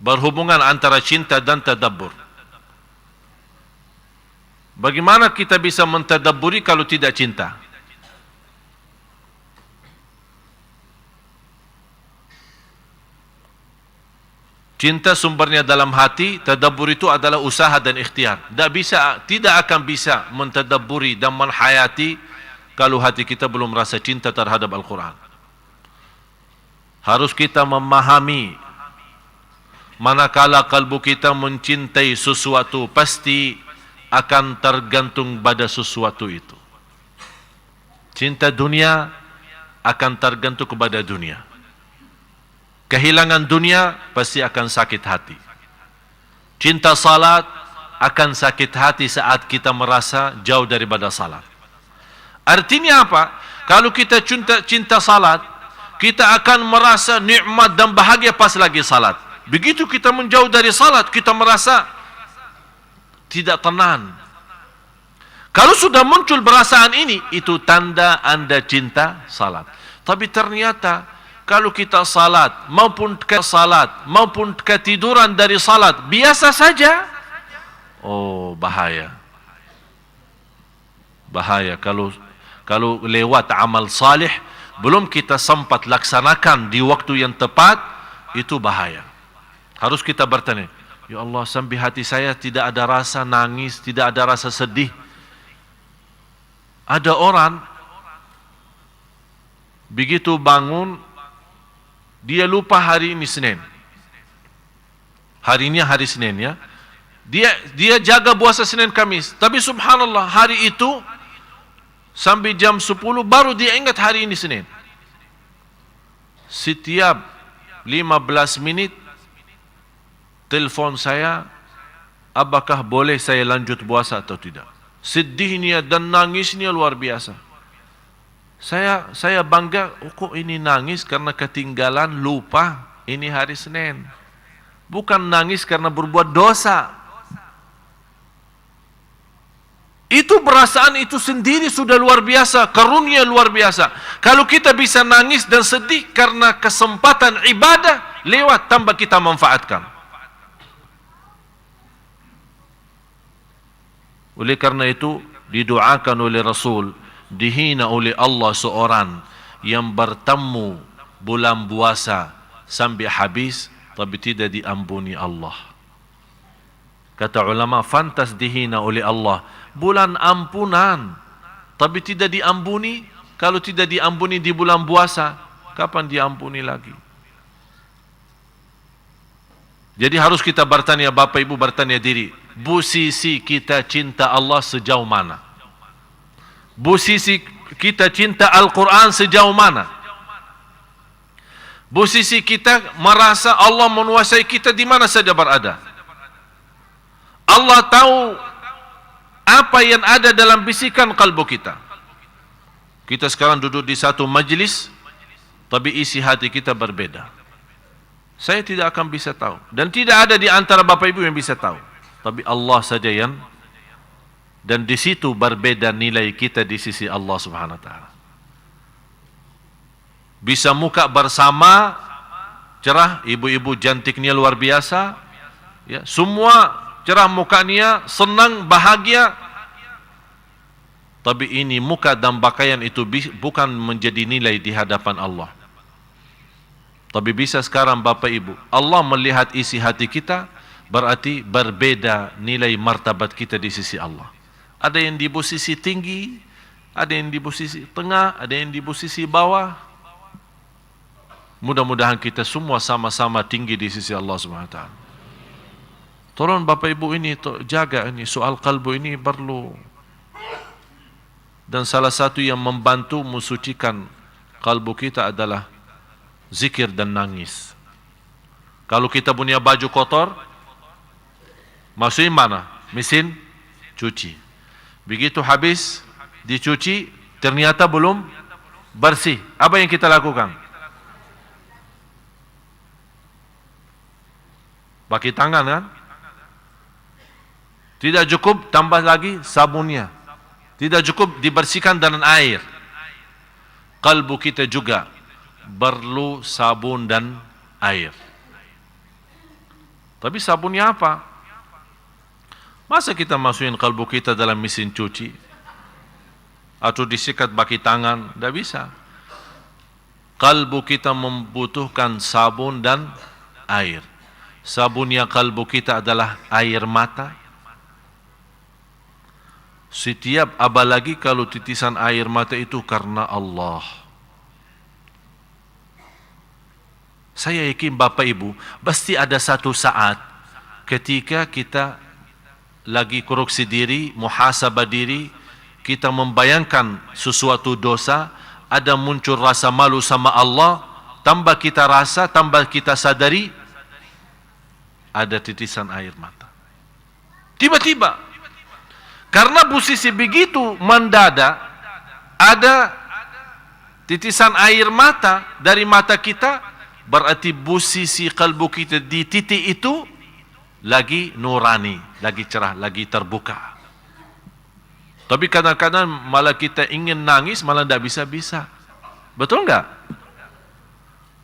Berhubungan antara cinta dan tadabbur. Bagaimana kita bisa mentadabburi kalau tidak cinta? Cinta sumbernya dalam hati, tadabbur itu adalah usaha dan ikhtiar. Tidak akan bisa mentadabburi dan menhayati kalau hati kita belum rasa cinta terhadap Al-Quran. Harus kita memahami, manakala kalbu kita mencintai sesuatu, pasti akan tergantung pada sesuatu itu. Cinta dunia akan tergantung kepada dunia. Kehilangan dunia pasti akan sakit hati. Cinta salat akan sakit hati saat kita merasa jauh daripada salat. Artinya apa? Kalau kita cinta salat, kita akan merasa nikmat dan bahagia pas lagi salat. Begitu kita menjauh dari salat, kita merasa tidak tenang. Kalau sudah muncul perasaan ini, itu tanda Anda cinta salat. Tapi ternyata kalau kita salat maupun ketiduran dari salat biasa saja, oh bahaya. Bahaya kalau lewat amal salih belum kita sempat laksanakan di waktu yang tepat, itu bahaya. Harus kita bertanya, ya Allah, sampai hati saya tidak ada rasa nangis, tidak ada rasa sedih. Ada orang begitu bangun, dia lupa hari ini Senin. Hari ini hari Senin ya. Dia jaga puasa Senin Kamis. Tapi subhanallah, hari itu sampai jam 10 baru dia ingat hari ini Senin. Setiap 15 menit telefon saya, apakah boleh saya lanjut puasa atau tidak. Sedihnya dan nangisnya luar biasa. Saya bangga, kok ini nangis karena ketinggalan, lupa ini hari Senin. Bukan nangis karena berbuat dosa. Itu perasaan itu sendiri sudah luar biasa, karunia luar biasa. Kalau kita bisa nangis dan sedih karena kesempatan ibadah lewat tanpa kita manfaatkan. Oleh karena itu didoakan oleh Rasul, dihina oleh Allah seorang yang bertemu bulan puasa sampai habis tapi tidak diampuni Allah. Kata ulama, fantas dihina oleh Allah. Bulan ampunan, tapi tidak diampuni. Kalau tidak diampuni di bulan puasa, kapan diampuni lagi? Jadi harus kita bertanya, Bapak Ibu bertanya diri, posisi kita cinta Allah sejauh mana? Posisi kita cinta Al-Quran sejauh mana? Posisi kita merasa Allah menguasai kita di mana saja berada. Allah tahu apa yang ada dalam bisikan kalbu kita. Kita sekarang duduk di satu majlis, tapi isi hati kita berbeda. Saya tidak akan bisa tahu. Dan tidak ada di antara Bapak Ibu yang bisa tahu. Tapi Allah saja yang, dan di situ berbeda nilai kita di sisi Allah Subhanahu wa taala. Bisa muka bersama cerah, ibu-ibu cantiknya luar biasa, ya, semua cerah mukanya, senang, bahagia. Tapi ini muka dan pakaian itu bukan menjadi nilai di hadapan Allah. Tapi bisa sekarang Bapak Ibu, Allah melihat isi hati kita, berarti berbeda nilai martabat kita di sisi Allah. Ada yang di posisi tinggi, ada yang di posisi tengah, ada yang di posisi bawah. Mudah-mudahan kita semua sama-sama tinggi di sisi Allah Subhanahu wa taala. Tolong Bapak Ibu ini jaga ini, soal kalbu ini perlu. Dan salah satu yang membantu mensucikan kalbu kita adalah zikir dan nangis. Kalau kita punya baju kotor, masukin mana? Mesin cuci. Begitu habis dicuci, ternyata belum bersih. Apa yang kita lakukan? Pakai tangan kan? Tidak cukup, tambah lagi sabunnya. Tidak cukup dibersihkan dengan air. Kalbu kita juga perlu sabun dan air. Tapi sabunnya apa? Masa kita masukin kalbu kita dalam mesin cuci? Atau disikat pakai tangan? Tidak bisa. Kalbu kita membutuhkan sabun dan air. Sabunnya kalbu kita adalah air mata. Setiap, apalagi kalau titisan air mata itu karena Allah. Saya yakin Bapak Ibu, pasti ada satu saat ketika kita lagi koreksi diri, muhasabah diri, kita membayangkan sesuatu dosa, ada muncul rasa malu sama Allah, tambah kita rasa, tambah kita sadari, ada titisan air mata. Tiba-tiba, karena posisi begitu mendadak, ada titisan air mata dari mata kita, berarti posisi kalbu kita di titik itu lagi nurani, lagi cerah, lagi terbuka. Tapi kadang-kadang malah kita ingin nangis, malah tidak bisa-bisa. Betul enggak?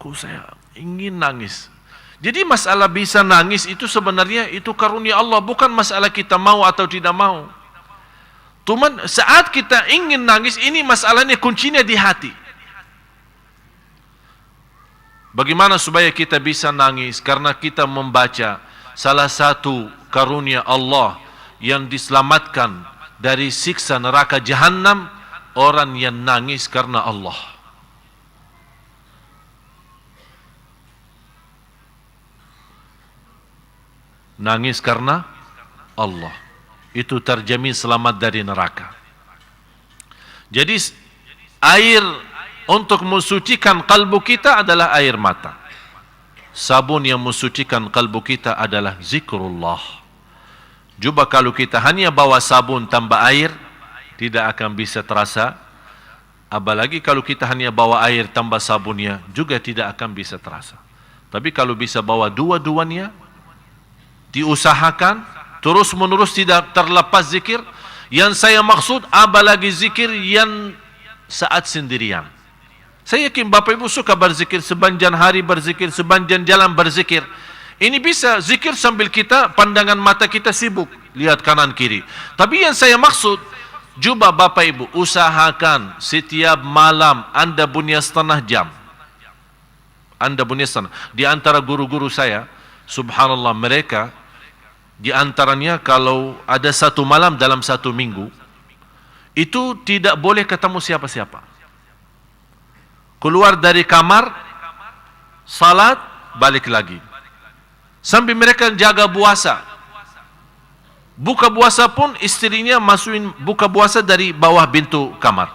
Kok saya ingin nangis? Jadi masalah bisa nangis itu sebenarnya itu karunia Allah, bukan masalah kita mau atau tidak mau. Cuman saat kita ingin nangis, ini masalahnya kuncinya di hati. Bagaimana supaya kita bisa nangis? Karena kita membaca salah satu karunia Allah yang diselamatkan dari siksa neraka Jahannam, orang yang nangis karena Allah. Nangis karena Allah, itu terjamin selamat dari neraka. Jadi air untuk mensucikan kalbu kita adalah air mata. Sabun yang mensucikan kalbu kita adalah zikrullah. Coba kalau kita hanya bawa sabun tambah air, tidak akan bisa terasa. Apalagi kalau kita hanya bawa air tambah sabunnya, juga tidak akan bisa terasa. Tapi kalau bisa bawa dua-duanya, diusahakan, terus menerus tidak terlepas zikir. Yang saya maksud, apalagi zikir yang saat sendirian. Saya yakin Bapak Ibu suka berzikir, sepanjang hari berzikir, sepanjang jalan berzikir. Ini bisa zikir sambil kita, pandangan mata kita sibuk, lihat kanan kiri. Tapi yang saya maksud, coba Bapak Ibu usahakan setiap malam Anda punya setengah jam. Anda punya setengah. Di antara guru-guru saya, subhanallah, mereka Di antaranya kalau ada satu malam dalam satu minggu, itu tidak boleh ketemu siapa-siapa. Keluar dari kamar, salat, balik lagi. Sambil mereka jaga puasa. Buka puasa pun istrinya masukin buka puasa dari bawah pintu kamar.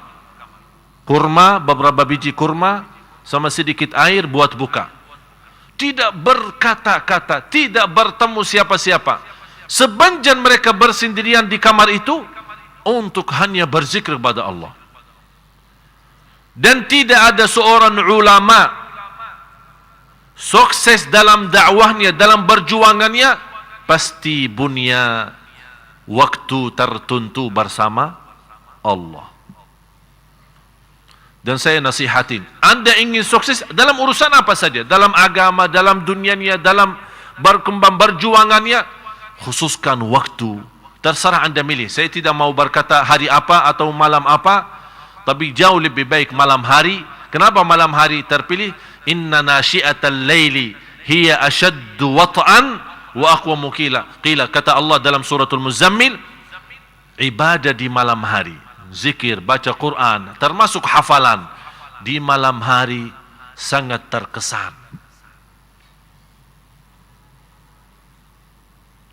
Kurma, beberapa biji kurma sama sedikit air buat buka. Tidak berkata-kata, tidak bertemu siapa-siapa. Sepanjang mereka bersendirian di kamar itu untuk hanya berzikir kepada Allah. Dan tidak ada seorang ulama sukses dalam dakwahnya, dalam perjuangannya, pasti punya waktu tertentu bersama Allah. Dan saya nasihatin, Anda ingin sukses dalam urusan apa saja, dalam agama, dalam dunianya, dalam berkembang perjuangannya, khususkan waktu. Terserah Anda milih. Saya tidak mau berkata hari apa atau malam apa, tapi jauh lebih baik malam hari. Kenapa malam hari terpilih? Inna nasyi'atal laili hiya ashaddu wat'an wa aqwamu qila. Kata Allah dalam suratul Muzammil, ibadah di malam hari, zikir, baca Quran, termasuk hafalan di malam hari sangat terkesan.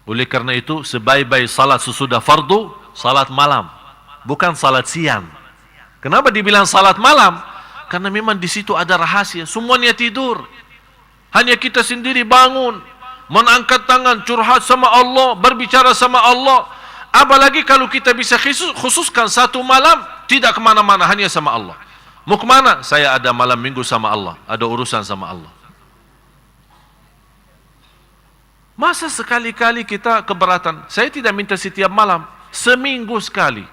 Oleh karena itu, sebaik-baik salat sesudah fardu, salat malam, bukan salat siang. Kenapa dibilang salat malam? Karena memang di situ ada rahasia. Semuanya tidur, hanya kita sendiri bangun, mengangkat tangan, curhat sama Allah, berbicara sama Allah. Apalagi kalau kita bisa khususkan satu malam, tidak kemana-mana, hanya sama Allah. Mau kemana? Saya ada malam minggu sama Allah, ada urusan sama Allah. Masa sekali-kali kita keberatan? Saya tidak minta setiap malam, seminggu sekali.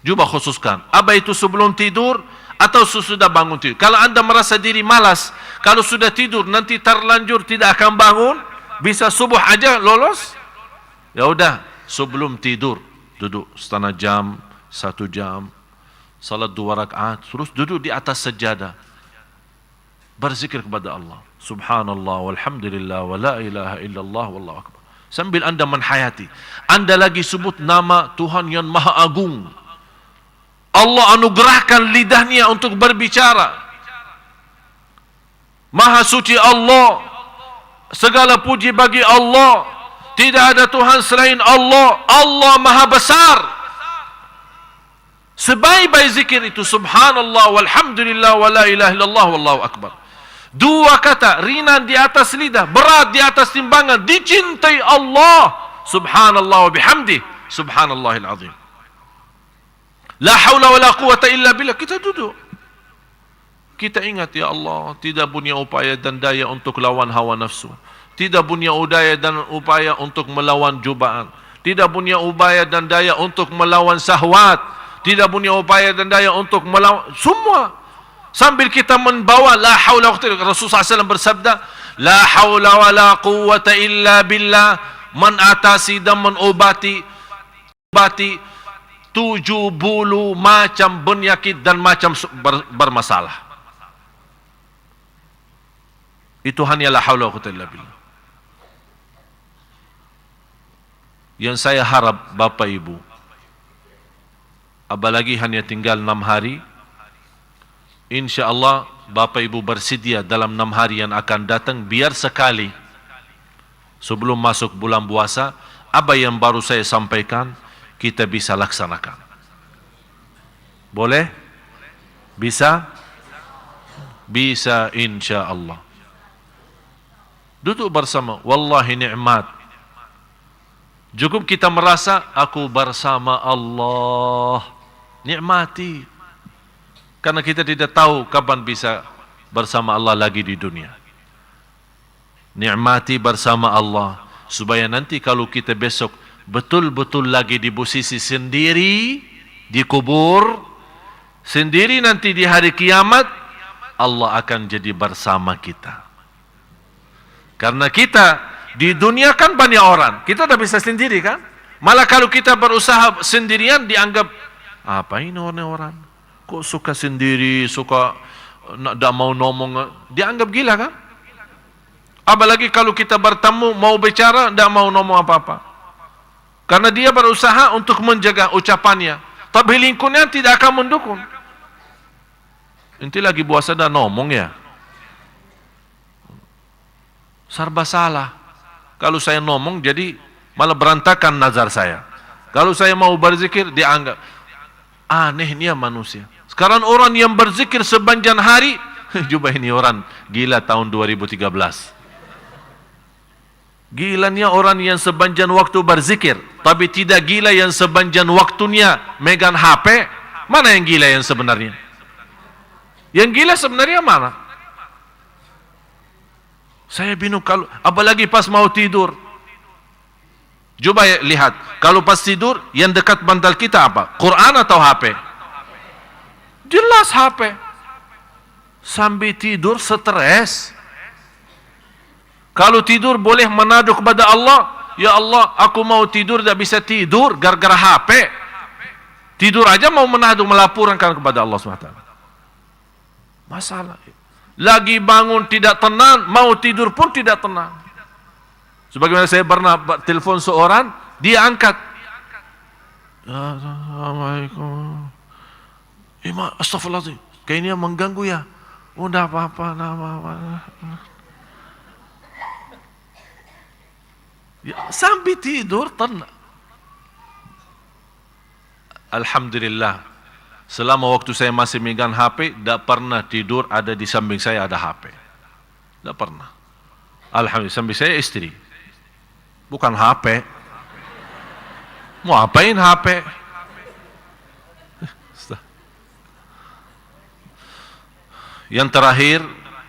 Coba khususkan. Apa itu sebelum tidur atau sesudah bangun tidur? Kalau Anda merasa diri malas, kalau sudah tidur nanti terlanjur tidak akan bangun, bisa subuh aja lolos. Ya udah, sebelum tidur duduk setengah jam, 1 jam, salat 2 rakaat, terus duduk di atas sajadah, berzikir kepada Allah. Subhanallah walhamdulillah wa la ilaha illallah wallahu akbar. Sambil Anda menhayati, Anda lagi sebut nama Tuhan yang Maha Agung. Allah anugerahkan lidahnya untuk berbicara. Maha suci Allah, segala puji bagi Allah. Tidak ada Tuhan selain Allah. Allah Maha besar. Sebaik-baik zikir itu subhanallah walhamdulillah wa la ilaha illallah wallahu akbar. 2 kata, ringan di atas lidah, berat di atas timbangan, dicintai Allah. Subhanallah wa bihamdih, subhanallahil azim. La haula wa la quwata illa billah. Kita duduk, kita ingat, ya Allah, tidak punya upaya dan daya untuk lawan hawa nafsu, tidak punya upaya dan upaya untuk melawan cobaan, tidak punya upaya dan daya untuk melawan syahwat, tidak punya upaya dan daya untuk melawan semua. Sambil kita membawa la haula wa quwwata, Rasulullah SAW bersabda, la haula wa la quwwata illa billah, mengatasi dan menobati 70 macam penyakit dan macam bermasalah. Itu hanya la haula wa quwwata illa billah. Yang saya harap Bapak Ibu, apalagi hanya tinggal 6 hari, InsyaAllah Bapak Ibu bersedia dalam 6 hari yang akan datang, biar sekali sebelum masuk bulan puasa, apa yang baru saya sampaikan kita bisa laksanakan. Boleh? Bisa? Bisa insyaAllah. Duduk bersama, wallahi ni'mat. Cukup kita merasa aku bersama Allah, nikmati. Karena kita tidak tahu kapan bisa bersama Allah lagi di dunia. Nikmati bersama Allah, supaya nanti kalau kita besok betul-betul lagi di posisi sendiri, di kubur, sendiri nanti di hari kiamat, Allah akan jadi bersama kita. Karena kita di dunia kan banyak orang, kita tak bisa sendiri kan? Malah kalau kita berusaha sendirian dianggap, apa ini orang-orang? Kok suka sendiri, suka tak mau ngomong, dianggap gila kan? Apalagi kalau kita bertemu, mau bicara, tidak mau ngomong apa-apa. Karena dia berusaha untuk menjaga ucapannya. Tapi lingkungan tidak akan mendukung. Inti lagi puasa dah ngomong ya. Serba salah. Kalau saya ngomong jadi malah berantakan nazar saya. Kalau saya mau berzikir dianggap anehnya manusia. Sekarang orang yang berzikir sepanjang hari, coba ini orang gila tahun 2013. Gilanya orang yang sepanjang waktu berzikir, tapi tidak gila yang sepanjang waktunya megang HP. Mana yang gila yang sebenarnya? Yang gila sebenarnya mana? Saya bingung kalau, apalagi pas mau tidur. Coba lihat, kalau pas tidur, yang dekat bantal kita apa? Quran atau HP? Jelas HP. Sambil tidur stres. Kalau tidur boleh menadu kepada Allah, ya Allah, aku mau tidur, tidak bisa tidur gara-gara HP. Tidur aja mau menadu, melaporkan kepada Allah SWT. Masalah. Lagi bangun tidak tenang, mau tidur pun tidak tenang. Sebagaimana saya pernah telepon seorang, dia angkat. Assalamualaikum. Astagfirullahaladzim. Kayaknya mengganggu ya. Udah apa-apa. Ya, sampai tidur tenang. Alhamdulillah, selama waktu saya masih megang HP, tidak pernah tidur ada di samping saya ada HP. Tidak pernah. Alhamdulillah, samping saya istri. Bukan HP. Mau apain HP? Yang terakhir,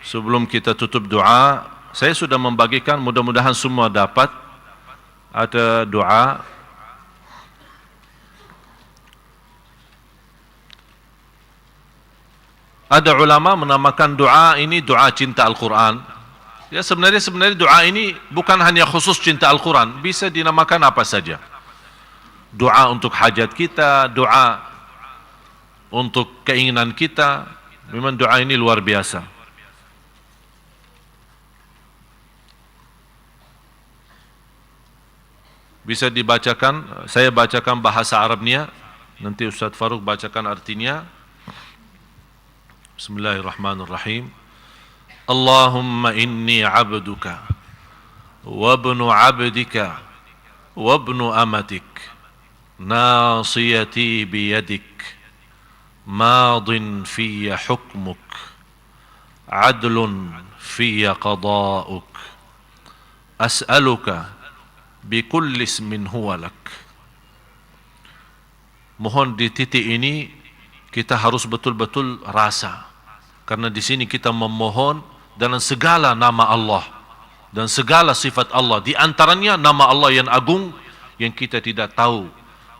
sebelum kita tutup doa, saya sudah membagikan, mudah-mudahan semua dapat. Ada doa. Ada ulama menamakan doa ini doa cinta Al-Quran. Ya sebenarnya doa ini bukan hanya khusus cinta Al-Quran, bisa dinamakan apa saja. Doa untuk hajat kita, doa untuk keinginan kita. Memang doa ini luar biasa. Bisa dibacakan, saya bacakan bahasa Arabnya, nanti Ustaz Faruk bacakan artinya. Bismillahirrahmanirrahim. Allahumma inni abduka wa ibnu abdika wa ibnu amatik nasiyati biyadik madin fiyya hukmuk adlun fiyya qada'uk as'aluka bikulli ismin huwa lak. Mohon di titik ini kita harus betul-betul rasa, karena di sini kita memohon dengan segala nama Allah dan segala sifat Allah, di antaranya nama Allah yang agung yang kita tidak tahu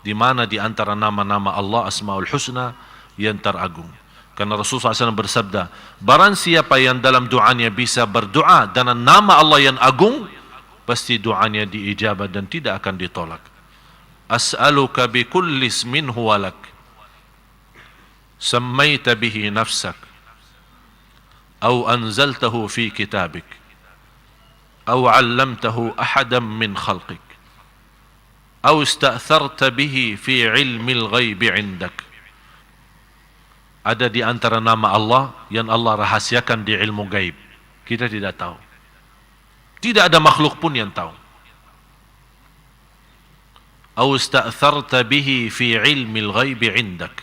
di mana di antara nama-nama Allah Asmaul Husna yang teragung. Karena Rasulullah SAW bersabda, barang siapa yang dalam doanya bisa berdoa dengan nama Allah yang agung, pasti doanya diijabah dan tidak akan ditolak. As'aluka bi kulli ismin huwa lak sammaita bihi nafsak aw anzaltahu fi kitabik aw 'allamtahu ahadan min khalqik aw ista'tharta bihi fi 'ilmil ghaibi 'indak. Ada di antara nama Allah yang Allah rahasiakan di ilmu gaib, kita tidak tahu. Tidak ada makhluk pun yang tahu. Aw ista'tharta bihi fi 'ilmil ghaibi 'indak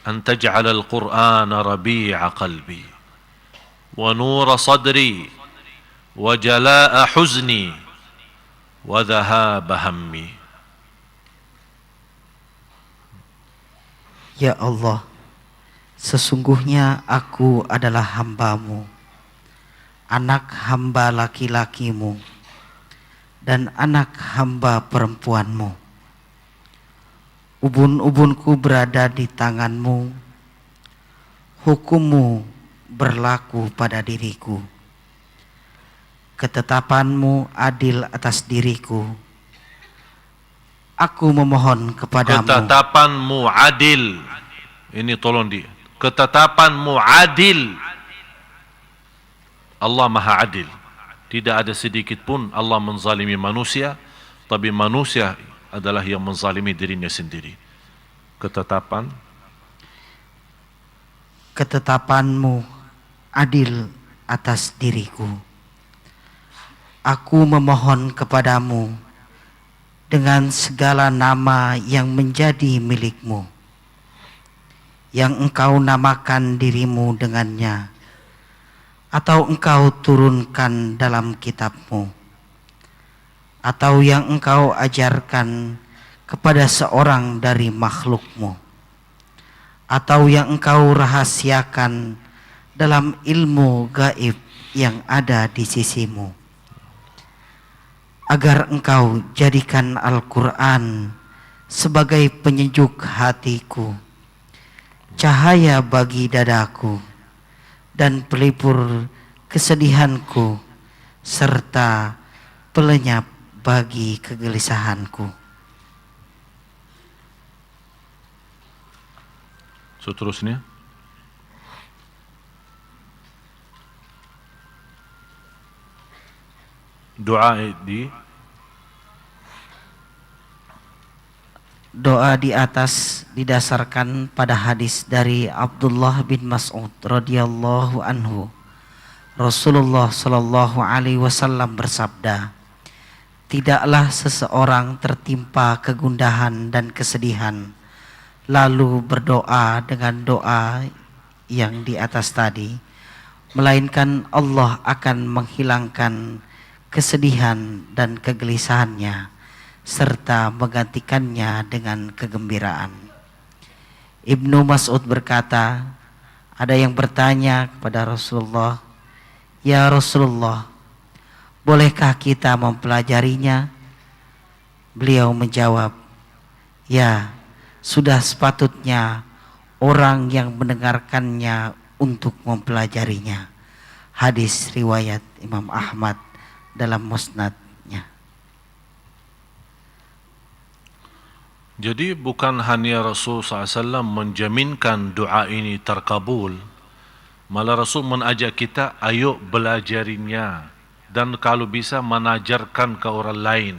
an taj'ala al-Qur'ana rabi'a qalbi wa nura sadri wa jalaa'a huzni wa dhahaba hammi. Ya Allah, sesungguhnya aku adalah hamba-Mu, anak hamba laki-lakimu dan anak hamba perempuanmu. Ubun-ubunku berada di tanganmu, hukummu berlaku pada diriku, ketetapanmu adil atas diriku. Aku memohon kepadamu. Ketetapanmu adil, ini tolong di, ketetapanmu adil. Allah maha adil. tidak ada sedikit pun Allah menzalimi manusia, tapi manusia adalah yang menzalimi dirinya sendiri. Ketetapanmu adil atas diriku. Aku memohon kepadamu dengan segala nama yang menjadi milikmu, yang engkau namakan dirimu dengannya, atau engkau turunkan dalam kitabmu, atau yang engkau ajarkan kepada seorang dari makhlukmu, atau yang engkau rahasiakan dalam ilmu gaib yang ada di sisimu, agar engkau jadikan Al-Quran sebagai penyejuk hatiku, cahaya bagi dadaku, dan pelipur kesedihanku, serta pelenyap bagi kegelisahanku. Seterusnya, doa di atas didasarkan pada hadis dari Abdullah bin Mas'ud radhiyallahu anhu. Rasulullah sallallahu alaihi wasallam bersabda, tidaklah seseorang tertimpa kegundahan dan kesedihan lalu berdoa dengan doa yang di atas tadi, melainkan Allah akan menghilangkan kesedihan dan kegelisahannya serta menggantikannya dengan kegembiraan. Ibnu Mas'ud berkata, ada yang bertanya kepada Rasulullah, "Ya Rasulullah, bolehkah kita mempelajarinya?" Beliau menjawab, "Ya, sudah sepatutnya orang yang mendengarkannya untuk mempelajarinya." Hadis riwayat Imam Ahmad dalam musnadnya. Jadi bukan hanya Rasul SAW menjaminkan doa ini terkabul, malah Rasul mengajak kita, ayo belajarinya, dan kalau bisa menajarkan ke orang lain.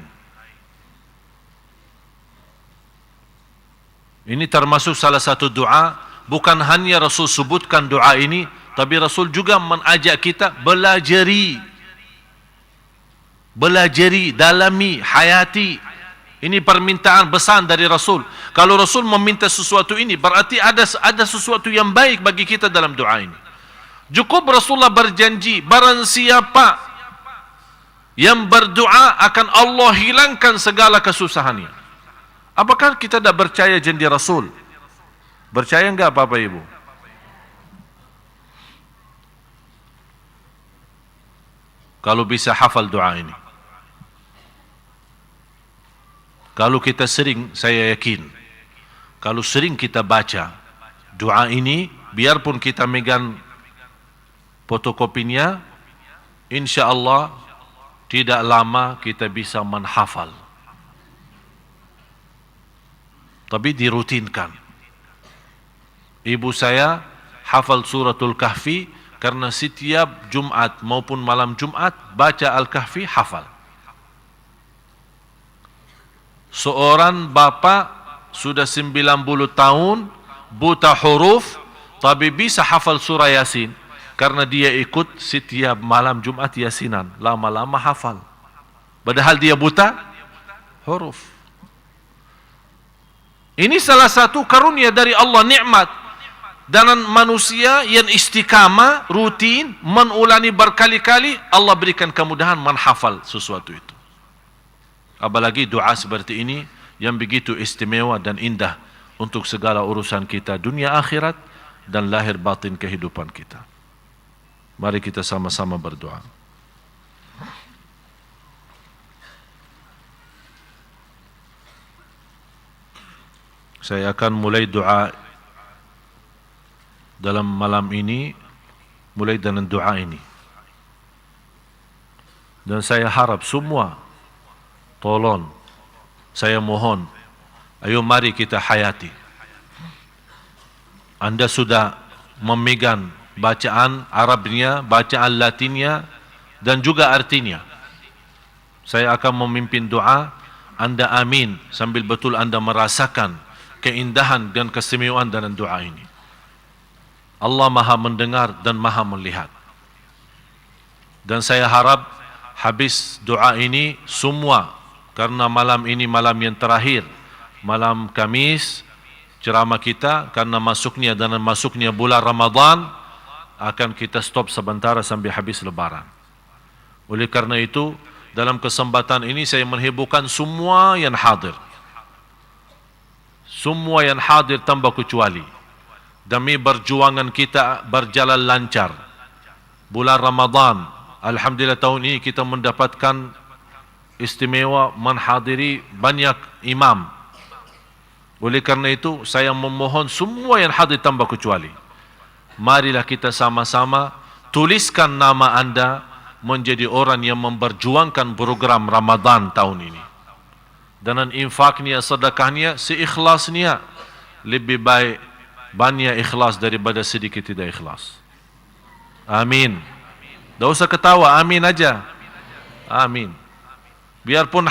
Ini termasuk salah satu doa, bukan hanya Rasul sebutkan doa ini, tapi Rasul juga mengajak kita belajari, dalami, hayati. Ini permintaan besar dari Rasul. Kalau Rasul meminta sesuatu ini, berarti ada sesuatu yang baik bagi kita dalam doa ini. Cukup Rasulullah berjanji, barang siapa yang berdoa akan Allah hilangkan segala kesusahannya. Apakah kita tidak percaya janji Rasul? Percaya enggak Bapak Ibu? Kalau bisa hafal doa ini. Kalau kita sering, saya yakin, kalau sering kita baca doa ini, biarpun kita megang fotokopinya, insya Allah tidak lama kita bisa menghafal. Tapi dirutinkan. Ibu saya hafal suratul Kahfi karena setiap Jumat maupun malam Jumat baca Al-Kahfi hafal. Seorang bapa sudah 90 tahun, buta huruf, tapi bisa hafal surah Yasin karena dia ikut setiap malam Jumat Yasinan, lama-lama hafal. Padahal dia buta huruf. Ini salah satu karunia dari Allah, nikmat. Dan manusia yang istiqamah, rutin, mengulangi berkali-kali, Allah berikan kemudahan menghafal sesuatu itu. Apalagi doa seperti ini yang begitu istimewa dan indah untuk segala urusan kita dunia akhirat dan lahir batin kehidupan kita. Mari kita sama-sama berdoa. Saya akan mulai doa dalam malam ini, mulai dengan doa ini. Dan saya harap semua, tolong, saya mohon, ayo mari kita hayati. Anda sudah memegang bacaan Arabnya, bacaan Latinnya, dan juga artinya. Saya akan memimpin doa, anda amin sambil betul anda merasakan keindahan dan keistimewaan dalam doa ini. Allah Maha mendengar dan Maha melihat. Dan saya harap habis doa ini semua, karena malam ini malam yang terakhir, malam Kamis, ceramah kita, karena masuknya bulan Ramadan, akan kita stop sebentar sampai habis lebaran. Oleh karena itu, dalam kesempatan ini saya menghiburkan semua yang hadir. Semua yang hadir tanpa kecuali. Demi perjuangan kita berjalan lancar. Bulan Ramadan, alhamdulillah tahun ini kita mendapatkan istimewa menghadiri banyak imam. Oleh karena itu, saya memohon semua yang hadir tanpa kecuali, marilah kita sama-sama tuliskan nama anda menjadi orang yang memperjuangkan program Ramadan tahun ini. Dan infaknya, sedekahnya, seikhlasnya, lebih baik banyak ikhlas daripada sedikit tidak ikhlas. Amin. Tak usah ketawa, amin aja. Amin. Biarpun